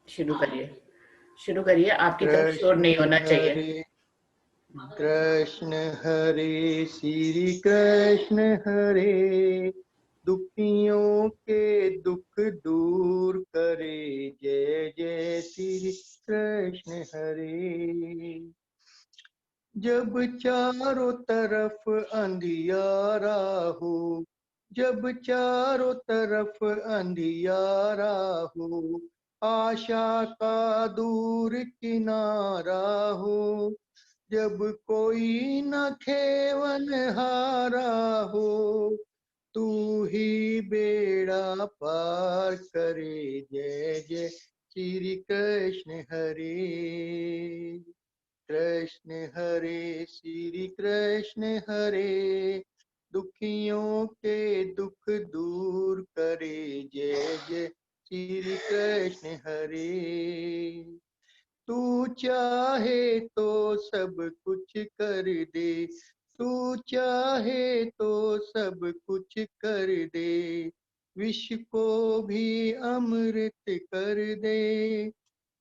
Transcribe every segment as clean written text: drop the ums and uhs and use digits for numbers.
शुरू करिए। आपकी तरफ शोर नहीं होना चाहिए। कृष्ण हरे श्री कृष्ण हरे, दुखियों के दुख दूर करे, जय जय श्री कृष्ण हरे। जब चारों तरफ अंधियारा हो, जब चारों तरफ अंधियारा हो, आशा का दूर किनारा हो, जब कोई न खेवन हारा हो, तू ही बेड़ा पार करे, जय जय श्री कृष्ण हरे। कृष्ण हरे श्री कृष्ण हरे, दुखियों के दुख दूर करे, जय जय श्री कृष्ण हरे। तू चाहे तो सब कुछ कर दे, तू चाहे तो सब कुछ कर दे, विष को भी अमृत कर दे,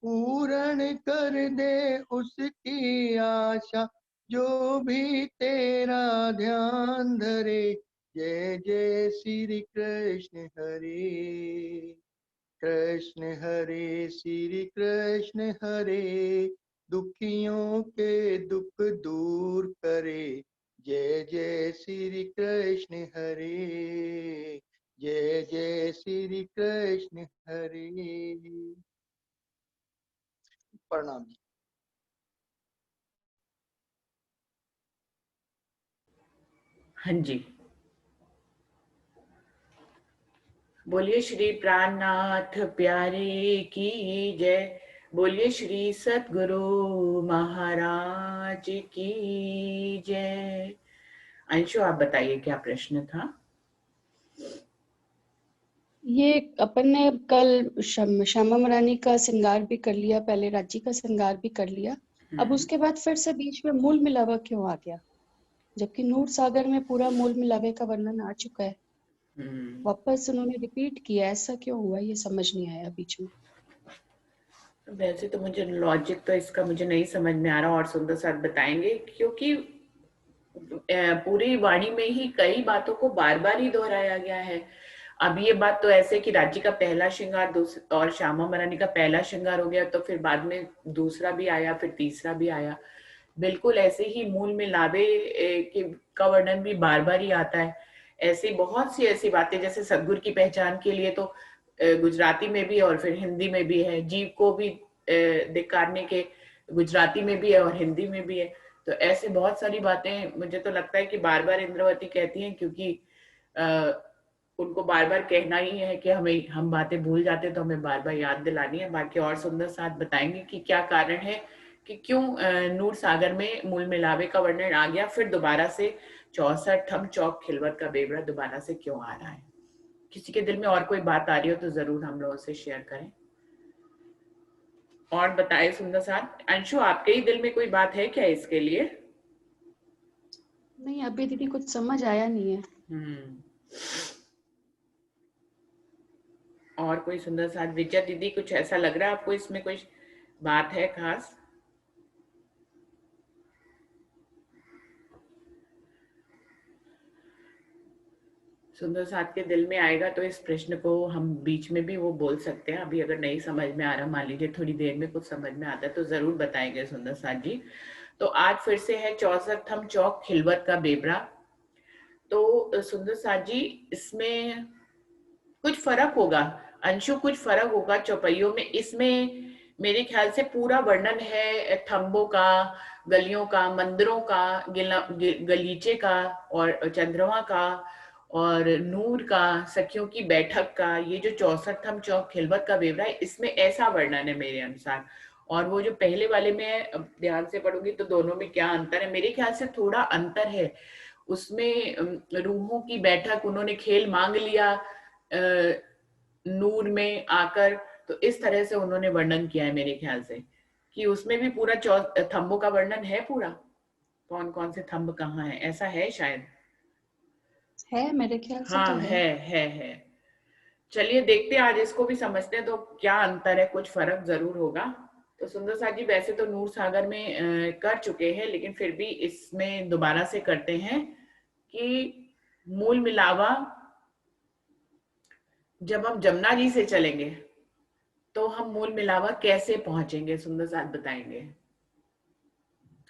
पूर्ण कर दे उसकी आशा, जो भी तेरा ध्यान धरे, जय जय श्री कृष्ण हरे। कृष्ण हरे श्री कृष्ण हरे, दुखियों के दुख दूर करे, जय जय श्री कृष्ण हरे, जय जय श्री कृष्ण हरे। प्रणाम। हाँ जी, बोलिए श्री प्राणनाथ प्यारे की जय, बोलिए श्री सतगुरु महाराज की जय। अंशु, आप बताइए क्या प्रश्न था? ये अपन ने कल श्यामा रानी का श्रृंगार भी कर लिया, पहले राज्य का श्रृंगार भी कर लिया, अब उसके बाद फिर से बीच में मूल मिलावा क्यों आ गया, जबकि नूर सागर में पूरा मूल मिलावे का वर्णन आ चुका है, वापस उन्होंने रिपीट किया, ऐसा क्यों हुआ ये समझ नहीं आया बीच में। वैसे तो मुझे लॉजिक तो इसका मुझे नहीं समझ में आ रहा, और सुंदर साथ बताएंगे, क्योंकि पूरी वाणी में ही कई बातों को बार बार ही दोहराया गया है। अब ये बात तो ऐसे कि राज्य का पहला श्रृंगार और श्यामा महारानी का पहला श्रृंगार हो गया, तो फिर बाद में दूसरा भी आया, फिर तीसरा भी आया। बिल्कुल ऐसे ही मूल में लावे का वर्णन भी बार बार ही आता है। ऐसी बहुत सी ऐसी बातें, जैसे सदगुरु की पहचान के लिए तो गुजराती में भी और फिर हिंदी में भी है, जीव को भी धिक्कारने के गुजराती में भी है और हिंदी में भी है। तो ऐसे बहुत सारी बातें मुझे तो लगता है कि बार बार इंद्रावती कहती हैं, क्योंकि उनको बार बार कहना ही है कि हम बातें भूल जाते हैं, तो हमें बार बार याद दिलानी है। बाकी और सुंदर साथ बताएंगे कि क्या कारण है कि क्यों नूर सागर में मूल मिलावे का वर्णन आ गया, फिर दोबारा से 64 थम चौक खिलवत का बेवड़ा दोबारा से क्यों आ रहा है। किसी के दिल में और कोई बात आ रही हो तो जरूर हम लोगों से शेयर करें और बताए सुंदर साथ। अंशु, आपके ही दिल में कोई बात है क्या इसके लिए? नहीं, अभी दीदी कुछ समझ आया नहीं है। और कोई सुंदर साथ? विजय दीदी, कुछ ऐसा लग रहा है आपको इसमें कोई बात है खास? सुंदर साथ के दिल में आएगा तो इस प्रश्न को हम बीच में भी वो बोल सकते हैं। अभी अगर नहीं समझ में आ रहा, मान लीजिए थोड़ी देर में कुछ समझ में आता है, तो जरूर बताएंगे सुंदर साथ जी। तो आज फिर से है 64 थम चौक खिलवत का बेबड़ा। तो सुंदर साथ जी, इसमें कुछ फर्क होगा अंशु, कुछ फर्क होगा चौपाइयों में। इसमें मेरे ख्याल से पूरा वर्णन है थम्बों का, गलियों का, मंदिरों का, गलीचे का और चंद्रमा का और नूर का, सखियों की बैठक का। ये जो 64 थम चौक खिलवत का बेवड़ा है, इसमें ऐसा वर्णन है मेरे अनुसार। और वो जो पहले वाले में ध्यान से पढ़ूंगी तो दोनों में क्या अंतर है, मेरे ख्याल से थोड़ा अंतर है। उसमें रूहों की बैठक, उन्होंने खेल मांग लिया नूर में आकर, तो इस तरह से उन्होंने वर्णन किया है मेरे ख्याल से, कि उसमें भी पूरा थंबों का वर्णन है, पूरा कौन कौन से थंब कहाँ है, ऐसा है शायद। है मेरे ख्याल से हाँ तो है। चलिए देखते हैं, आज इसको भी समझते हैं तो क्या अंतर है, कुछ फर्क जरूर होगा। तो सुंदर साथ जी वैसे तो नूर सागर में कर चुके हैं, लेकिन फिर भी इसमें दोबारा से करते हैं कि मूल मिलावा जब हम जमुना जी से चलेंगे तो हम मूल मिलावा कैसे पहुंचेंगे, सुंदर साथ बताएंगे।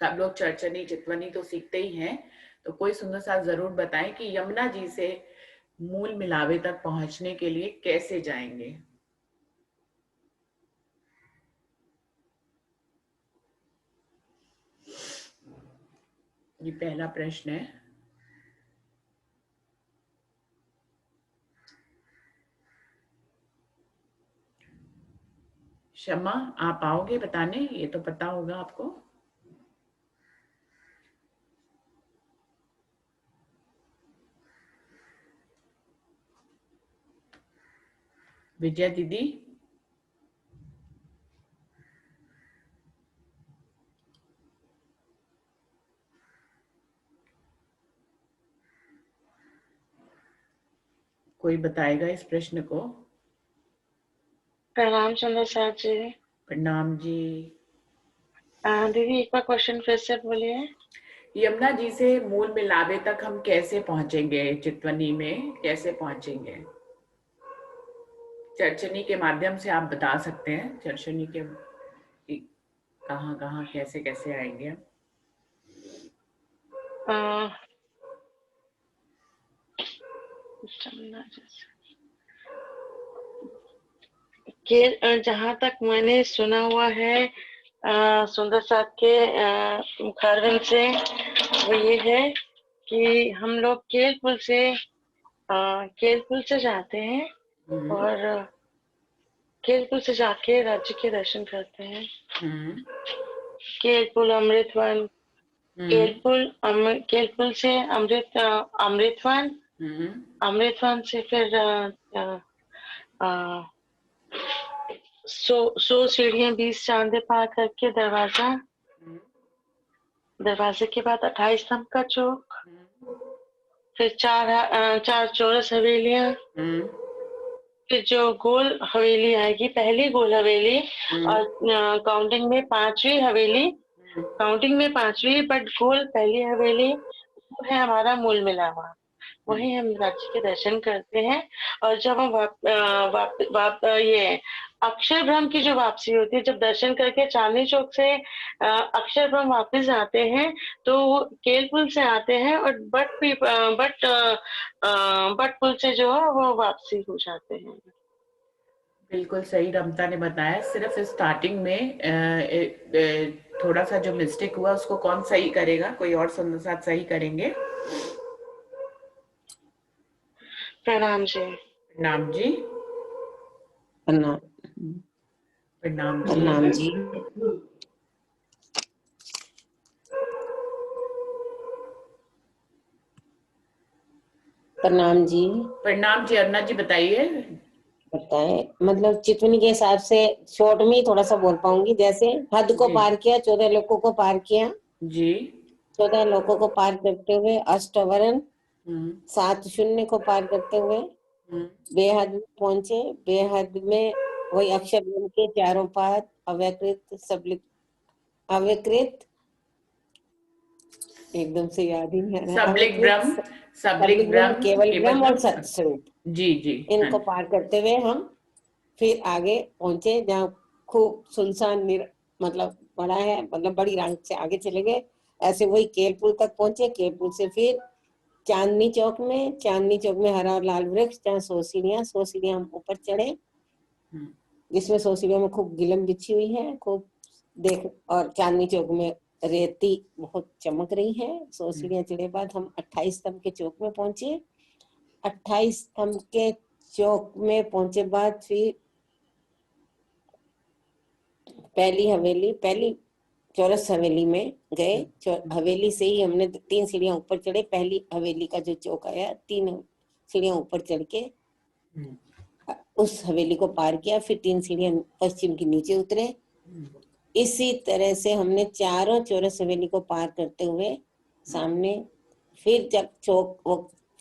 सब लोग चरचनी चितवनी तो सीखते ही हैं, तो कोई सुंदर साथ जरूर बताएं कि यमुना जी से मूल मिलावे तक पहुंचने के लिए कैसे जाएंगे। ये पहला प्रश्न है। शमा, आप आओगे बताने, ये तो पता होगा आपको। विजया दीदी, कोई बताएगा इस प्रश्न को। प्रणाम चंद्र साहब जी। प्रणाम जी। दीदी एक बार क्वेश्चन फिर से बोलिए। यमुना जी से मूल मिलावे तक हम कैसे पहुंचेंगे, चितवनी में कैसे पहुंचेंगे। चरचनी के माध्यम से आप बता सकते हैं, चरचनी के कहाँ कहाँ कैसे कैसे आएंगे हम। जहाँ तक मैंने सुना हुआ है सुंदर साहब के मुखारविंद से, वो ये है कि हम लोग केलपुल से जाते हैं और केलपुल से जाके राज्य के दर्शन करते हैं। केलपुल अमृतवन, केलपुल से अमृतवन, अमृतवन से फिर 100 सीढ़ियां 20 चांदे पार करके दरवाजे के बाद 28 स्तंभ का चौक, फिर चार चौरस हवेलियां, फिर जो गोल हवेली आएगी, पहली गोल हवेली, और काउंटिंग में 5वीं हवेली, बट गोल पहली हवेली, वो है हमारा मूल मिलावा। वही हम राज्य के दर्शन करते हैं। और जब हम ये अक्षर ब्रह्म की जो वापसी होती है, जब दर्शन करके चांदनी चौक से अक्षर ब्रह्म वापस आते हैं, तो वो केलपुल से आते हैं और बट पुल से जो है वो वापसी हो जाते हैं। बिल्कुल सही रमता ने बताया। सिर्फ स्टार्टिंग में थोड़ा सा जो मिस्टेक हुआ उसको कौन सही करेगा, कोई और सुंदर साथ सही करेंगे। प्रणाम जी। प्रणाम जी। प्रणाम। प्रणाम प्रणाम जी। प्रणाम जी। प्रणाम जी। अरुणा जी बताइए। बताएं, मतलब चितवनी के हिसाब से शॉर्ट में ही थोड़ा सा बोल पाऊंगी। जैसे हद को पार किया, 14 लोकों को पार किया जी। 14 लोकों को पार करते हुए अष्टवरण 7 शून्य को पार करते हुए बेहद में पहुंचे। बेहद में वही अक्षर ब्रह्म के चारों पाद अव्यकृत, एकदम से याद ही नहीं आ रहा, सबलिक ब्रह्म, केवल ब्रह्म और सत्य स्वरूप, जी जी, इनको पार करते हुए हम फिर आगे पहुंचे, जहाँ खूब सुनसान मतलब बड़ा है, मतलब बड़ी रांग से आगे चले गए। ऐसे वही केलपुल तक पहुंचे। केलपुल से फिर चांदनी चौक में हरा और लाल वृक्ष, जहाँ 100 सीढ़ियां हम ऊपर चढ़े, जिसमें 100 सीढ़ियों में खूब गिलम बिछी हुई है, खूब देख। और चांदनी चौक में रेती बहुत चमक रही है। 100 सीढ़ियां चढ़े बाद हम 28 स्तंभ के चौक में पहुंचे। 28 स्तंभ के चौक में पहुंचे बाद फिर पहली चौरस हवेली में गए। हवेली से ही हमने 3 सीढ़ियां ऊपर चढ़े। पहली हवेली का जो चौक आया, 3 सीढ़ियां ऊपर चढ़ के उस हवेली को पार किया। फिर 3 सीढ़ियां पश्चिम की नीचे उतरे। इसी तरह से हमने चारों चौरस हवेली को पार करते हुए सामने फिर जब चौक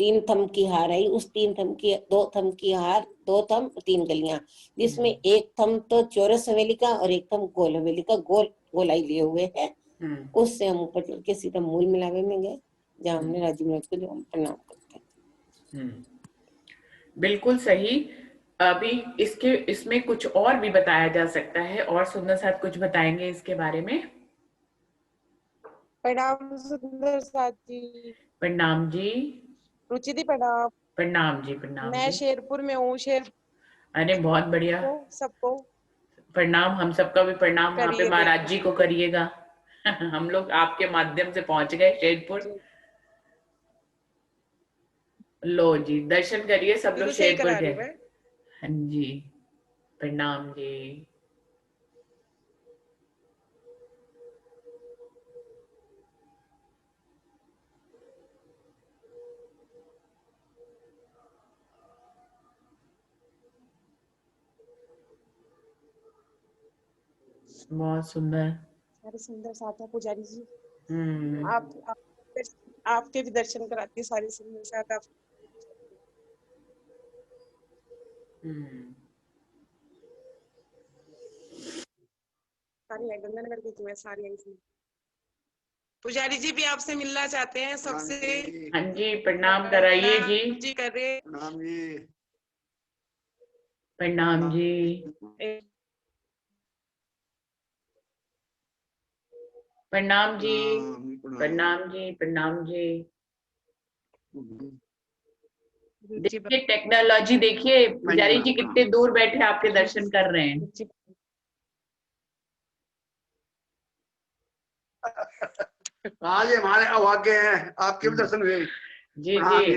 3 थम की हार आई, उस 3 थम की 2 थम की हार, 2 थम 3 गलियां, जिसमें एक थम तो चौरस हवेली का और एक थम गोल हवेली का, गोलाई लिए हुए है। उससे हम ऊपर चढ़ के सीधा मूल मिलावे में गए, जहाँ हमने राजी महाराज को जो हम प्रणाम करते हैं। बिल्कुल सही। अभी इसमें कुछ और भी बताया जा सकता है, और सुंदर साथ कुछ बताएंगे इसके बारे में। प्रणाम सुंदर साथ जी। प्रणाम जी। रुचि दी प्रणाम। प्रणाम जी। प्रणाम मैं जी। शेरपुर में हूँ। शेरपुर अरे बहुत बढ़िया। को सबको प्रणाम, हम सबका भी प्रणाम वहाँ पे करिए महाराज जी को करिएगा। हम लोग आपके माध्यम से पहुंच गए शेरपुर। लो जी, दर्शन करिए, सब लोग बिल्कुल सही शेरपुर करा रही गए। हूँ मैं। हाँ जी, प्रणाम जी। बहुत सुंदर। सारे सुंदर साथ है पुजारी जी। हम्म। आपके भी दर्शन कराती है सारी सुंदर साथ आप। सारी है गंगानगर की, तुम्हें सारी है। पुजारी जी भी आपसे मिलना चाहते हैं सबसे। हाँ जी, प्रणाम कराइए जी। जी कर रहे। प्रणाम जी। प्रणाम जी। प्रणाम जी। प्रणाम जी। प्रणाम जी। देखिए टेक्नोलॉजी, देखिए पुजारी जी कितने दूर बैठे आपके दर्शन कर रहे हैं। आज हमारे अभाग्य हैं, आपके भी दर्शन हुए। जी जी।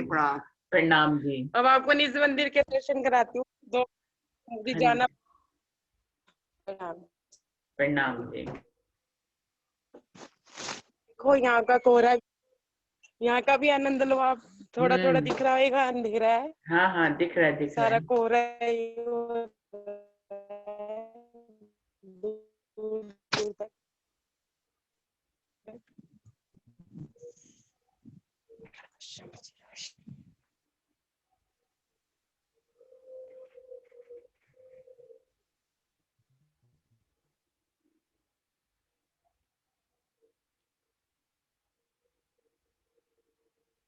प्रणाम जी। अब आपको निज मंदिर के दर्शन कराती हूँ। दो भी जाना। प्रणाम जी। देखो यहाँ का कोहरा, यहाँ का भी आनंद लो आप। थोड़ा थोड़ा दिख रहा होगा, अंधेरा है। हाँ हाँ, दिख रहा है, दिख रहा सारा है। कोहरा है। दूर दूर तक।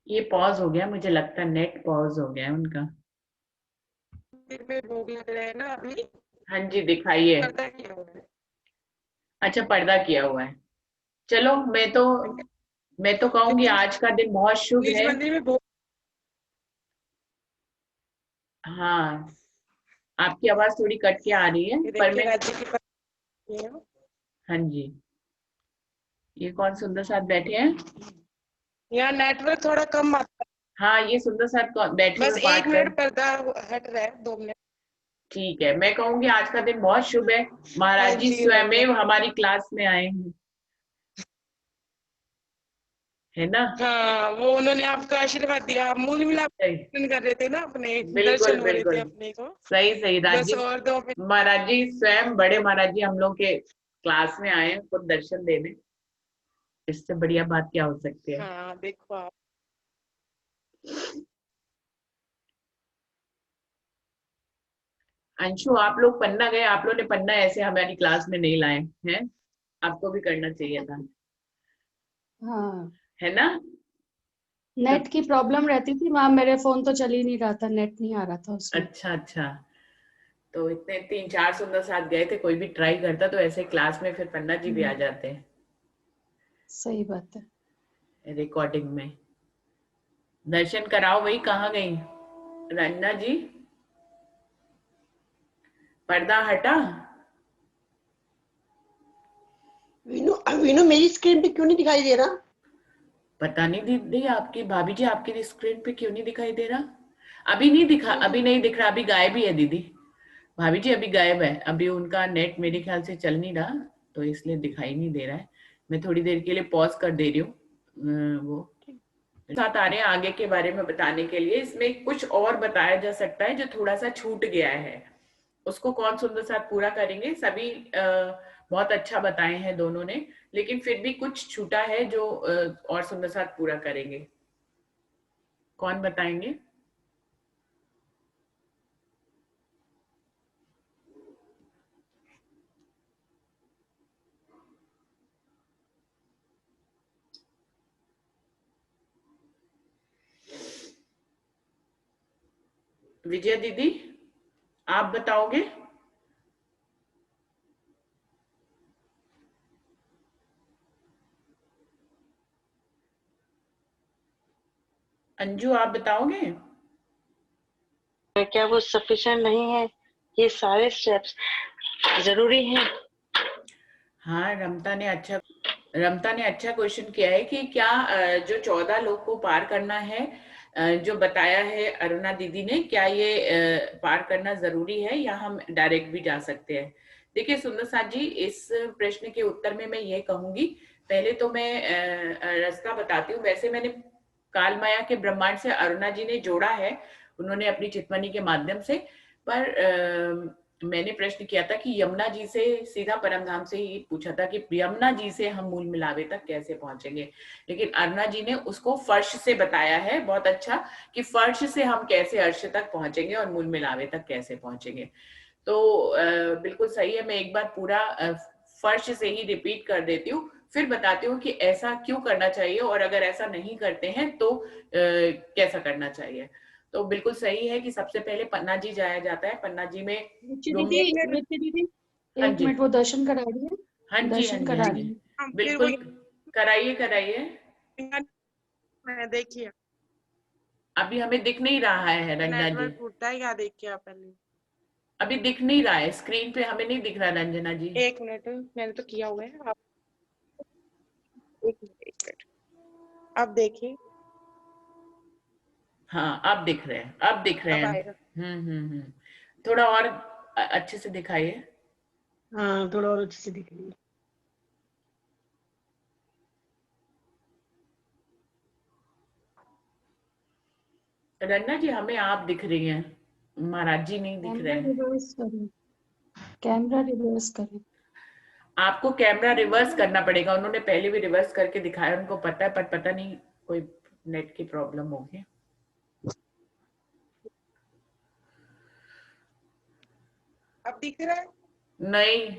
ये पॉज हो गया, मुझे लगता है नेट पॉज हो गया है उनका। मंदिर में भोग लग रहा है ना अभी। हाँ जी, दिखाइए। पर्दा किया हुआ है। अच्छा, पर्दा किया हुआ है। चलो, मैं तो कहूंगी आज का दिन बहुत शुभ निज है। मंदिर में भोग। हाँ, आपकी आवाज थोड़ी कट के आ रही है, ये पर देखिए मैं। राज्य की। हाँ जी, ये कौन सुंदर साथ बैठे हैं? यहाँ नेटवर्क थोड़ा कम आता है। हाँ, ये सुंदर साथ बैठे बस हुए 1 पाठ कर। मिनट पर्दा हट रहा है, 2 मिनट। ठीक है, मैं कहूंगी आज का दिन बहुत शुभ है। हाँ महाराज जी जी, हाँ जी। स्वयं हमारी क्लास में आए हैं, है ना? हाँ, वो उन्होंने आपका आशीर्वाद दिया। आप मूल मिलाप सही। कर रहे थे ना, अपने बिल्कुल दर्शन हो रहे थे बिल्कुल। अपने को। सही सही। बस और 2 मिनट। महाराज जी स्वयं, बड़े महाराज जी हम लोग के क्लास में आए हैं खुद दर्शन देने। इससे बढ़िया बात क्या हो सकती है? हाँ देखो आप। अंशु, आप लोग पन्ना गए, आप लोग ने पन्ना ऐसे हमारी क्लास में नहीं लाए हैं। आपको भी करना चाहिए था, हाँ, है ना? नेट की प्रॉब्लम रहती थी वहां, मेरे फोन तो चल ही नहीं रहा था, नेट नहीं आ रहा था उसमें। अच्छा अच्छा। तो इतने 3-4 सुंदर साथ गए थे, कोई भी ट्राई करता तो ऐसे क्लास में फिर पन्ना जी भी आ जाते हैं सही बात है। रिकॉर्डिंग में। दर्शन कराओ, वही कहाँ गई रंजना जी? पर्दा हटा। वीनू मेरी स्क्रीन पे क्यों नहीं दिखाई दे रहा? पता नहीं दीदी, आपकी भाभी जी आपकी स्क्रीन पे क्यों नहीं दिखाई दे रहा? अभी नहीं दिखा, अभी नहीं दिख रहा, अभी गायब ही है दीदी। भाभी जी अभी गायब है, अभी उनका नेट मेरे ख्याल से चल नहीं रहा, तो इसलिए दिखाई नहीं दे रहा है। मैं थोड़ी देर के लिए पॉज कर दे रही हूँ। वो साथ आ रहे हैं आगे के बारे में बताने के लिए। इसमें कुछ और बताया जा सकता है जो थोड़ा सा छूट गया है, उसको कौन सुंदर साथ पूरा करेंगे? सभी बहुत अच्छा बताए हैं दोनों ने, लेकिन फिर भी कुछ छूटा है जो और सुंदर साथ पूरा करेंगे। कौन बताएंगे? विजया दीदी, आप बताओगे? अंजू, आप बताओगे? क्या वो सफिशिएंट नहीं है? ये सारे स्टेप्स जरूरी हैं? हाँ, रमता ने अच्छा क्वेश्चन किया है कि क्या जो 14 लोग को पार करना है, जो बताया है अरुणा दीदी ने, क्या ये पार करना जरूरी है या हम डायरेक्ट भी जा सकते हैं? देखिए सुंदर साथ जी, इस प्रश्न के उत्तर में मैं ये कहूंगी, पहले तो मैं रास्ता बताती हूँ। वैसे मैंने काल माया के ब्रह्मांड से अरुणा जी ने जोड़ा है, उन्होंने अपनी चितवनी के माध्यम से, पर मैंने प्रश्न किया था कि यमुना जी से सीधा परमधाम से ही पूछा था कि यमुना जी से हम मूल मिलावे तक कैसे पहुंचेंगे, लेकिन अरुणा जी ने उसको फर्श से बताया है बहुत अच्छा, कि फर्श से हम कैसे अर्श तक पहुंचेंगे और मूल मिलावे तक कैसे पहुंचेंगे। तो बिल्कुल सही है। मैं एक बार पूरा फर्श से ही रिपीट कर देती हूँ, फिर बताती हूँ कि ऐसा क्यों करना चाहिए और अगर ऐसा नहीं करते हैं तो कैसा करना चाहिए। तो बिल्कुल सही है कि सबसे पहले पन्ना जी जाया जाता है। पन्ना जी में रुचि दीदी हाँ एक जी, मिनट, वो दर्शन करा रही है, हाँ जी, हाँ दर्शन जी, करा हाँ रही जी, है। हाँ, फिर वो बिल्कुल कराइए कराइए। मैं देखिए अभी हमें दिख नहीं रहा है रंजना जी, नेटवर्क टूटता है, क्या देखिए आप पहले। अभी दिख नहीं रहा है स्क्रीन पे, हमें नहीं दिख रहा रंजना जी। एक मिनट, मैंने तो किया हुआ है। आप एक मिनट, अब देखिए। हाँ, अब दिख रहे हैं, अब दिख रहे अब हैं। आएगा। थोड़ा और अच्छे से दिखाइए। हाँ, थोड़ा और अच्छे से दिख रही है। रंजना जी, हमें आप दिख रही हैं, महाराज जी नहीं दिख रहे कैमरा हैं। रिवर्स करें, कैमरा रिवर्स करें। आपको कैमरा रिवर्स करना पड़ेगा, उन्होंने पहले भी रिवर्स करके दिखाया, उनको पता है, पर पता नहीं कोई नेट की प्रॉब्लम होगी। अब दिख रहा है? नहीं,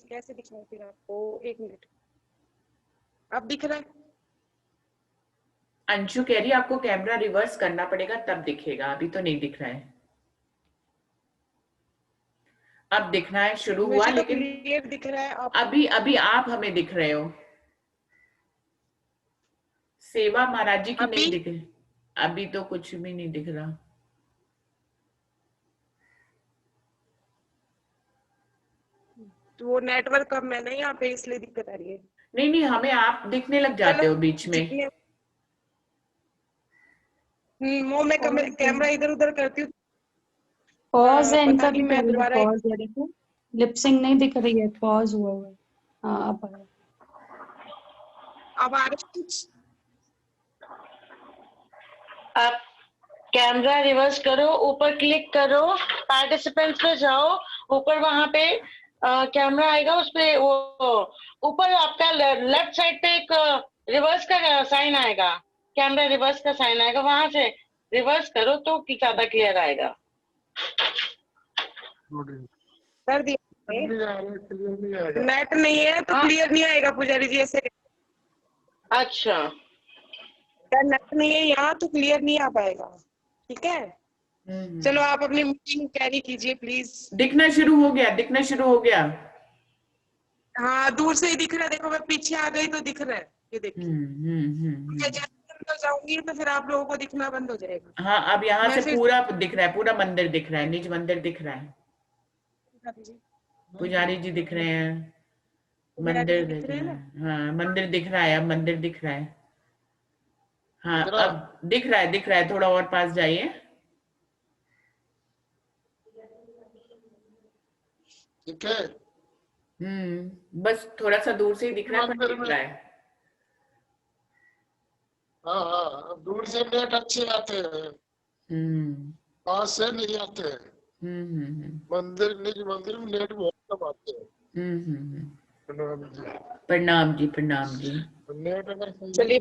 कैसे दिखाऊं फिर आपको? एक मिनट, अब दिख रहा है? अंशु कह रही है आपको कैमरा रिवर्स करना पड़ेगा तब दिखेगा, अभी तो नहीं दिख रहा है। अब दिखना है शुरू हुआ, मुझे तो लेकिन क्लियर दिख रहा है। आप अभी अभी आप हमें दिख रहे हो। सेवा महाराज जी की अभी नहीं दिख रही, अभी तो कुछ भी नहीं दिख रहा। तो वो नेटवर्क कम है ना यहाँ पे, इसलिए दिक्कत आ रही है। नहीं नहीं, हमें आप दिखने लग चलो, जाते हो बीच में। जितने वो मैं कैमरा इधर उधर करती हूँ। पॉज है, पता इनका नहीं, भी मैं करिए दोबारा पॉज, ये देखो लिपसिंग नहीं दिख रही है, पॉज हुआ हुआ है। हाँ, अब आया। अब आ रहा है कुछ? आप कैमरा रिवर्स करो, ऊपर क्लिक करो, पार्टिसिपेंट्स पे जाओ, ऊपर वहां पे कैमरा आएगा, उस पे वो ऊपर आपका लेफ्ट साइड पे एक रिवर्स का साइन आएगा, कैमरा रिवर्स का साइन आएगा, वहां से रिवर्स करो तो ज्यादा क्लियर आएगा। कर दिया। नेट नहीं है तो क्लियर नहीं आएगा पुजारी जी, ऐसे। अच्छा, नेट नहीं है यहाँ तो क्लियर नहीं आ पाएगा। ठीक है, चलो आप अपनी मीटिंग कैरी कीजिए प्लीज। दिखना शुरू हो गया, दिखना शुरू हो गया। हाँ, दूर से ही दिख रहा है। देखो, मैं पीछे आ गई तो दिख रहा है, ये देखिए। मैं जैसे अंदर जाऊंगी तो फिर आप लोगों को दिखना बंद हो जाएगा। हाँ, अब यहाँ मैं से फिर पूरा दिख रहा है, पूरा मंदिर दिख रहा है, निज मंदिर दिख रहा है, पुजारी जी दिख रहे हैं, मंदिर दिख रहा है। हाँ, मंदिर दिख रहा है, अब मंदिर दिख रहा है। हाँ, अब दिख रहा है, दिख रहा है, थोड़ा और पास जाइए। ठीक है। बस थोड़ा सा दूर से ही दिख रहा है, पर दिख रहा है। हाँ हाँ, अब दूर से नेट अच्छे आते हैं, पास से नहीं आते हैं। मंदिर निज मंदिर में नेट बहुत कम आते हैं। प्रणाम जी। प्रणाम जी, प्रणाम जी। नेट अगर सही चलिए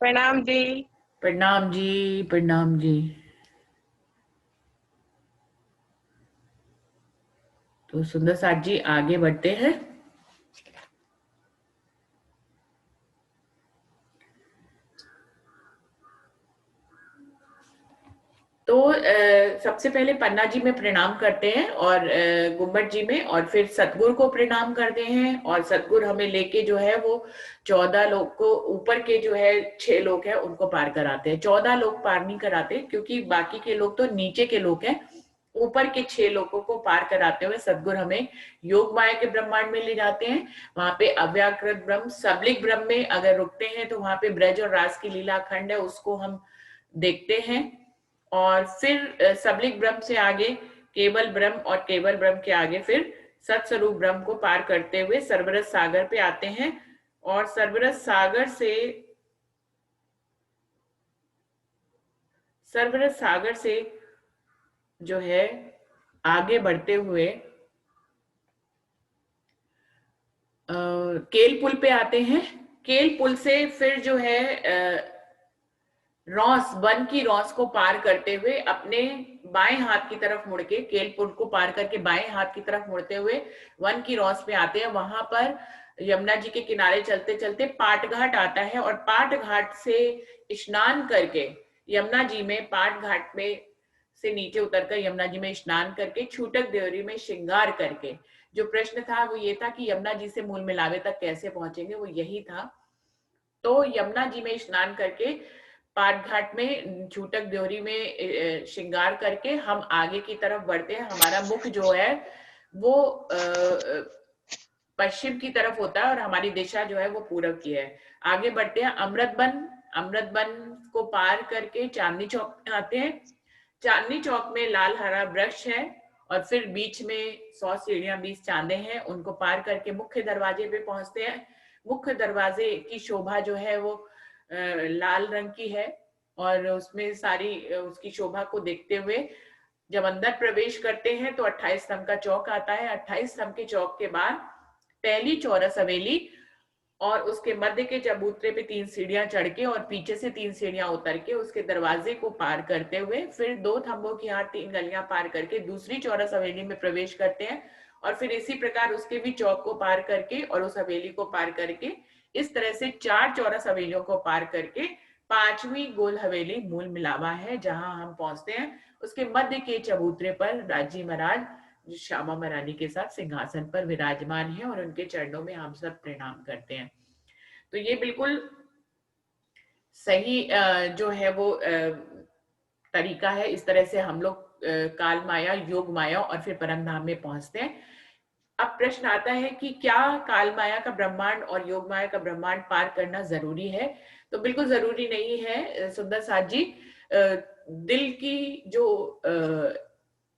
प्रणाम जी। प्रणाम जी, प्रणाम जी। तो सुंदर साथ जी आगे बढ़ते हैं। तो सबसे पहले पन्ना जी में प्रणाम करते हैं और गुम्बद जी में, और फिर सतगुरु को प्रणाम करते हैं। और सतगुरु हमें लेके जो है वो 14 लोग को, ऊपर के जो है 6 लोग हैं उनको पार कराते हैं। 14 लोग पार नहीं कराते क्योंकि बाकी के लोग तो नीचे के लोग हैं। ऊपर के 6 लोगों को पार कराते हुए सतगुरु हमें योग माया के ब्रह्मांड में ले जाते हैं। वहां पे अव्याकृत ब्रह्म, सबलिक ब्रह्म में अगर रुकते हैं तो वहां पे ब्रज और रास की लीला खंड है, उसको हम देखते हैं। और फिर सबलिक ब्रह्म से आगे केवल ब्रह्म, और केवल ब्रह्म के आगे फिर सत्स्वरूप ब्रह्म को पार करते हुए सर्वरस सागर पे आते हैं। और सर्वरस सागर से जो है आगे बढ़ते हुए केल पुल पे आते हैं। केल पुल से फिर जो है रॉस, वन की रॉस को पार करते हुए अपने बाएं हाथ की तरफ मुड़ के, केल पुल को पार करके बाएं हाथ की तरफ मुड़ते हुए वन की रॉस पे आते हैं। वहां पर यमुना जी के किनारे चलते चलते पाट घाट आता है, और पाट घाट से स्नान करके यमुना जी में, पाट घाट में से नीचे उतरकर यमुना जी में स्नान करके छूटक देवरी में श्रृंगार करके, जो प्रश्न था वो ये था कि यमुना जी से मूल मिलावे तक कैसे पहुंचेंगे, वो यही था। तो यमुना जी में स्नान करके पाट घाट में छूटक देवरी में श्रृंगार करके हम आगे की तरफ बढ़ते हैं। हमारा मुख जो है वो पश्चिम की तरफ होता है और हमारी दिशा जो है वो पूरब की है। आगे बढ़ते हैं अमृत बन को पार करके चांदनी चौक में आते हैं। चांदनी चौक में लाल हरा वृक्ष है, और फिर बीच में 100 सीढ़ियां, 20 चांदे हैं, उनको पार करके मुख्य दरवाजे पे पहुंचते हैं। मुख्य दरवाजे की शोभा जो है वो लाल रंग की है, और उसमें सारी उसकी शोभा को देखते हुए जब अंदर प्रवेश करते हैं तो 28 स्तंभ का चौक आता है। 28 स्तंभ के चौक के बाद पहली चौरस हवेली, और उसके मध्य के चबूतरे पे 3 सीढ़ियां चढ़ के और पीछे से 3 सीढ़ियां उतर के उसके दरवाजे को पार करते हुए फिर 2 थंबों की यहाँ 3 गलियां पार करके दूसरी चौरस हवेली में प्रवेश करते हैं। और फिर इसी प्रकार उसके भी चौक को पार करके और उस हवेली को पार करके, इस तरह से 4 चौरस हवेलियों को पार करके 5वीं गोल हवेली मूल मिलावा है, जहां हम पहुंचते हैं। उसके मध्य के चबूतरे पर राजी महाराज श्यामा महारानी के साथ सिंहासन पर विराजमान है, और उनके चरणों में हम सब प्रणाम करते हैं। तो ये बिल्कुल सही जो है वो तरीका है। इस तरह से हम लोग काल माया, योग माया और फिर परम धाम में पहुंचते हैं। अब प्रश्न आता है कि क्या काल माया का ब्रह्मांड और योग माया का ब्रह्मांड पार करना जरूरी है? तो बिल्कुल जरूरी नहीं है सुंदर साथ जी। दिल की जो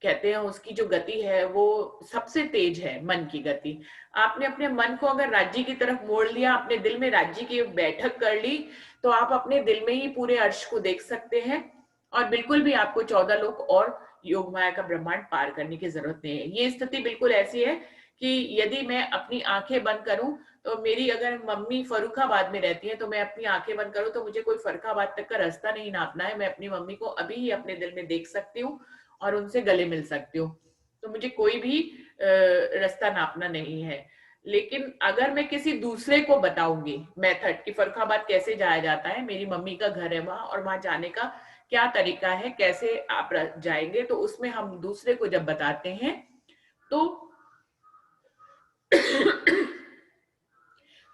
कहते हैं उसकी जो गति है वो सबसे तेज है, मन की गति। आपने अपने मन को अगर राज्य की तरफ मोड़ लिया, अपने दिल में राज्य की बैठक कर ली, तो आप अपने दिल में ही पूरे अर्श को देख सकते हैं, और बिल्कुल भी आपको 14 लोक और योग माया का ब्रह्मांड पार करने की जरूरत नहीं है। ये स्थिति बिल्कुल ऐसी है कि यदि मैं अपनी आंखें बंद करूं, तो मेरी अगर मम्मी फर्रुखाबाद में रहती है तो मैं अपनी आंखें बंद करूं तो मुझे कोई फर्रुखाबाद तक का रास्ता नहीं नापना है। मैं अपनी मम्मी को अभी ही अपने दिल में देख सकती हूँ और उनसे गले मिल सकती हूँ। तो मुझे कोई भी रास्ता नापना नहीं है। लेकिन अगर मैं किसी दूसरे को बताऊंगी मेथड कि फर्रुखाबाद कैसे जाया जाता है, मेरी मम्मी का घर है वहां और वहां जाने का क्या तरीका है, कैसे आप जाएंगे, तो उसमें हम दूसरे को जब बताते हैं तो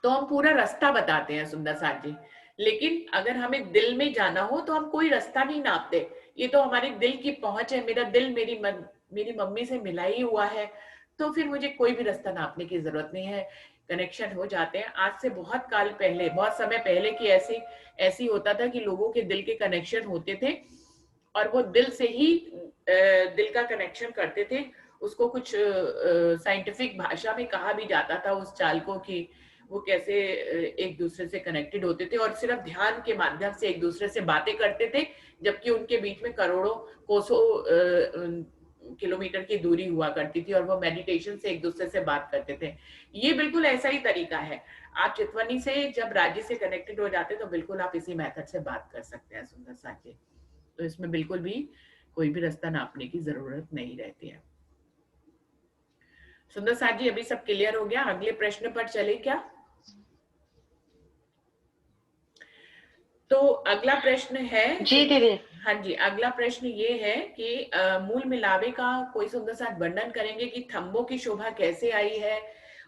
तो हम पूरा रास्ता बताते हैं सुंदर साथ जी। लेकिन अगर हमें दिल में जाना हो तो हम कोई रास्ता नहीं नापते। ये तो हमारे दिल की पहुंच है। मेरा दिल मेरी मम्मी से मिला ही हुआ है, तो फिर मुझे कोई भी रास्ता नापने की जरूरत नहीं है। कनेक्शन हो जाते हैं। आज से बहुत काल पहले, बहुत समय पहले की ऐसी होता था कि लोगों के दिल के कनेक्शन होते थे, और वो दिल से ही दिल का कनेक्शन करते थे। उसको कुछ साइंटिफिक भाषा में कहा भी जाता था उस चाल को, कि वो कैसे एक दूसरे से कनेक्टेड होते थे और सिर्फ ध्यान के माध्यम से एक दूसरे से बातें करते थे, जबकि उनके बीच में करोड़ों कोसों किलोमीटर की दूरी हुआ करती थी और वो मेडिटेशन से एक दूसरे से बात करते थे। ये बिल्कुल ऐसा ही तरीका है। आप चितवनी से जब राज्य से कनेक्टेड हो जाते तो बिल्कुल आप इसी मेथड से बात कर सकते हैं सुंदर साथ जी। तो इसमें बिल्कुल भी कोई भी रास्ता नापने की जरूरत नहीं रहती है। सुंदर साथ जी, अभी सब क्लियर हो गया? अगले प्रश्न पर चले क्या? तो अगला प्रश्न है जी दीदी। हाँ जी, अगला प्रश्न ये है कि मूल मिलावे का कोई सुंदर साथ वर्णन करेंगे कि थंबों की शोभा कैसे आई है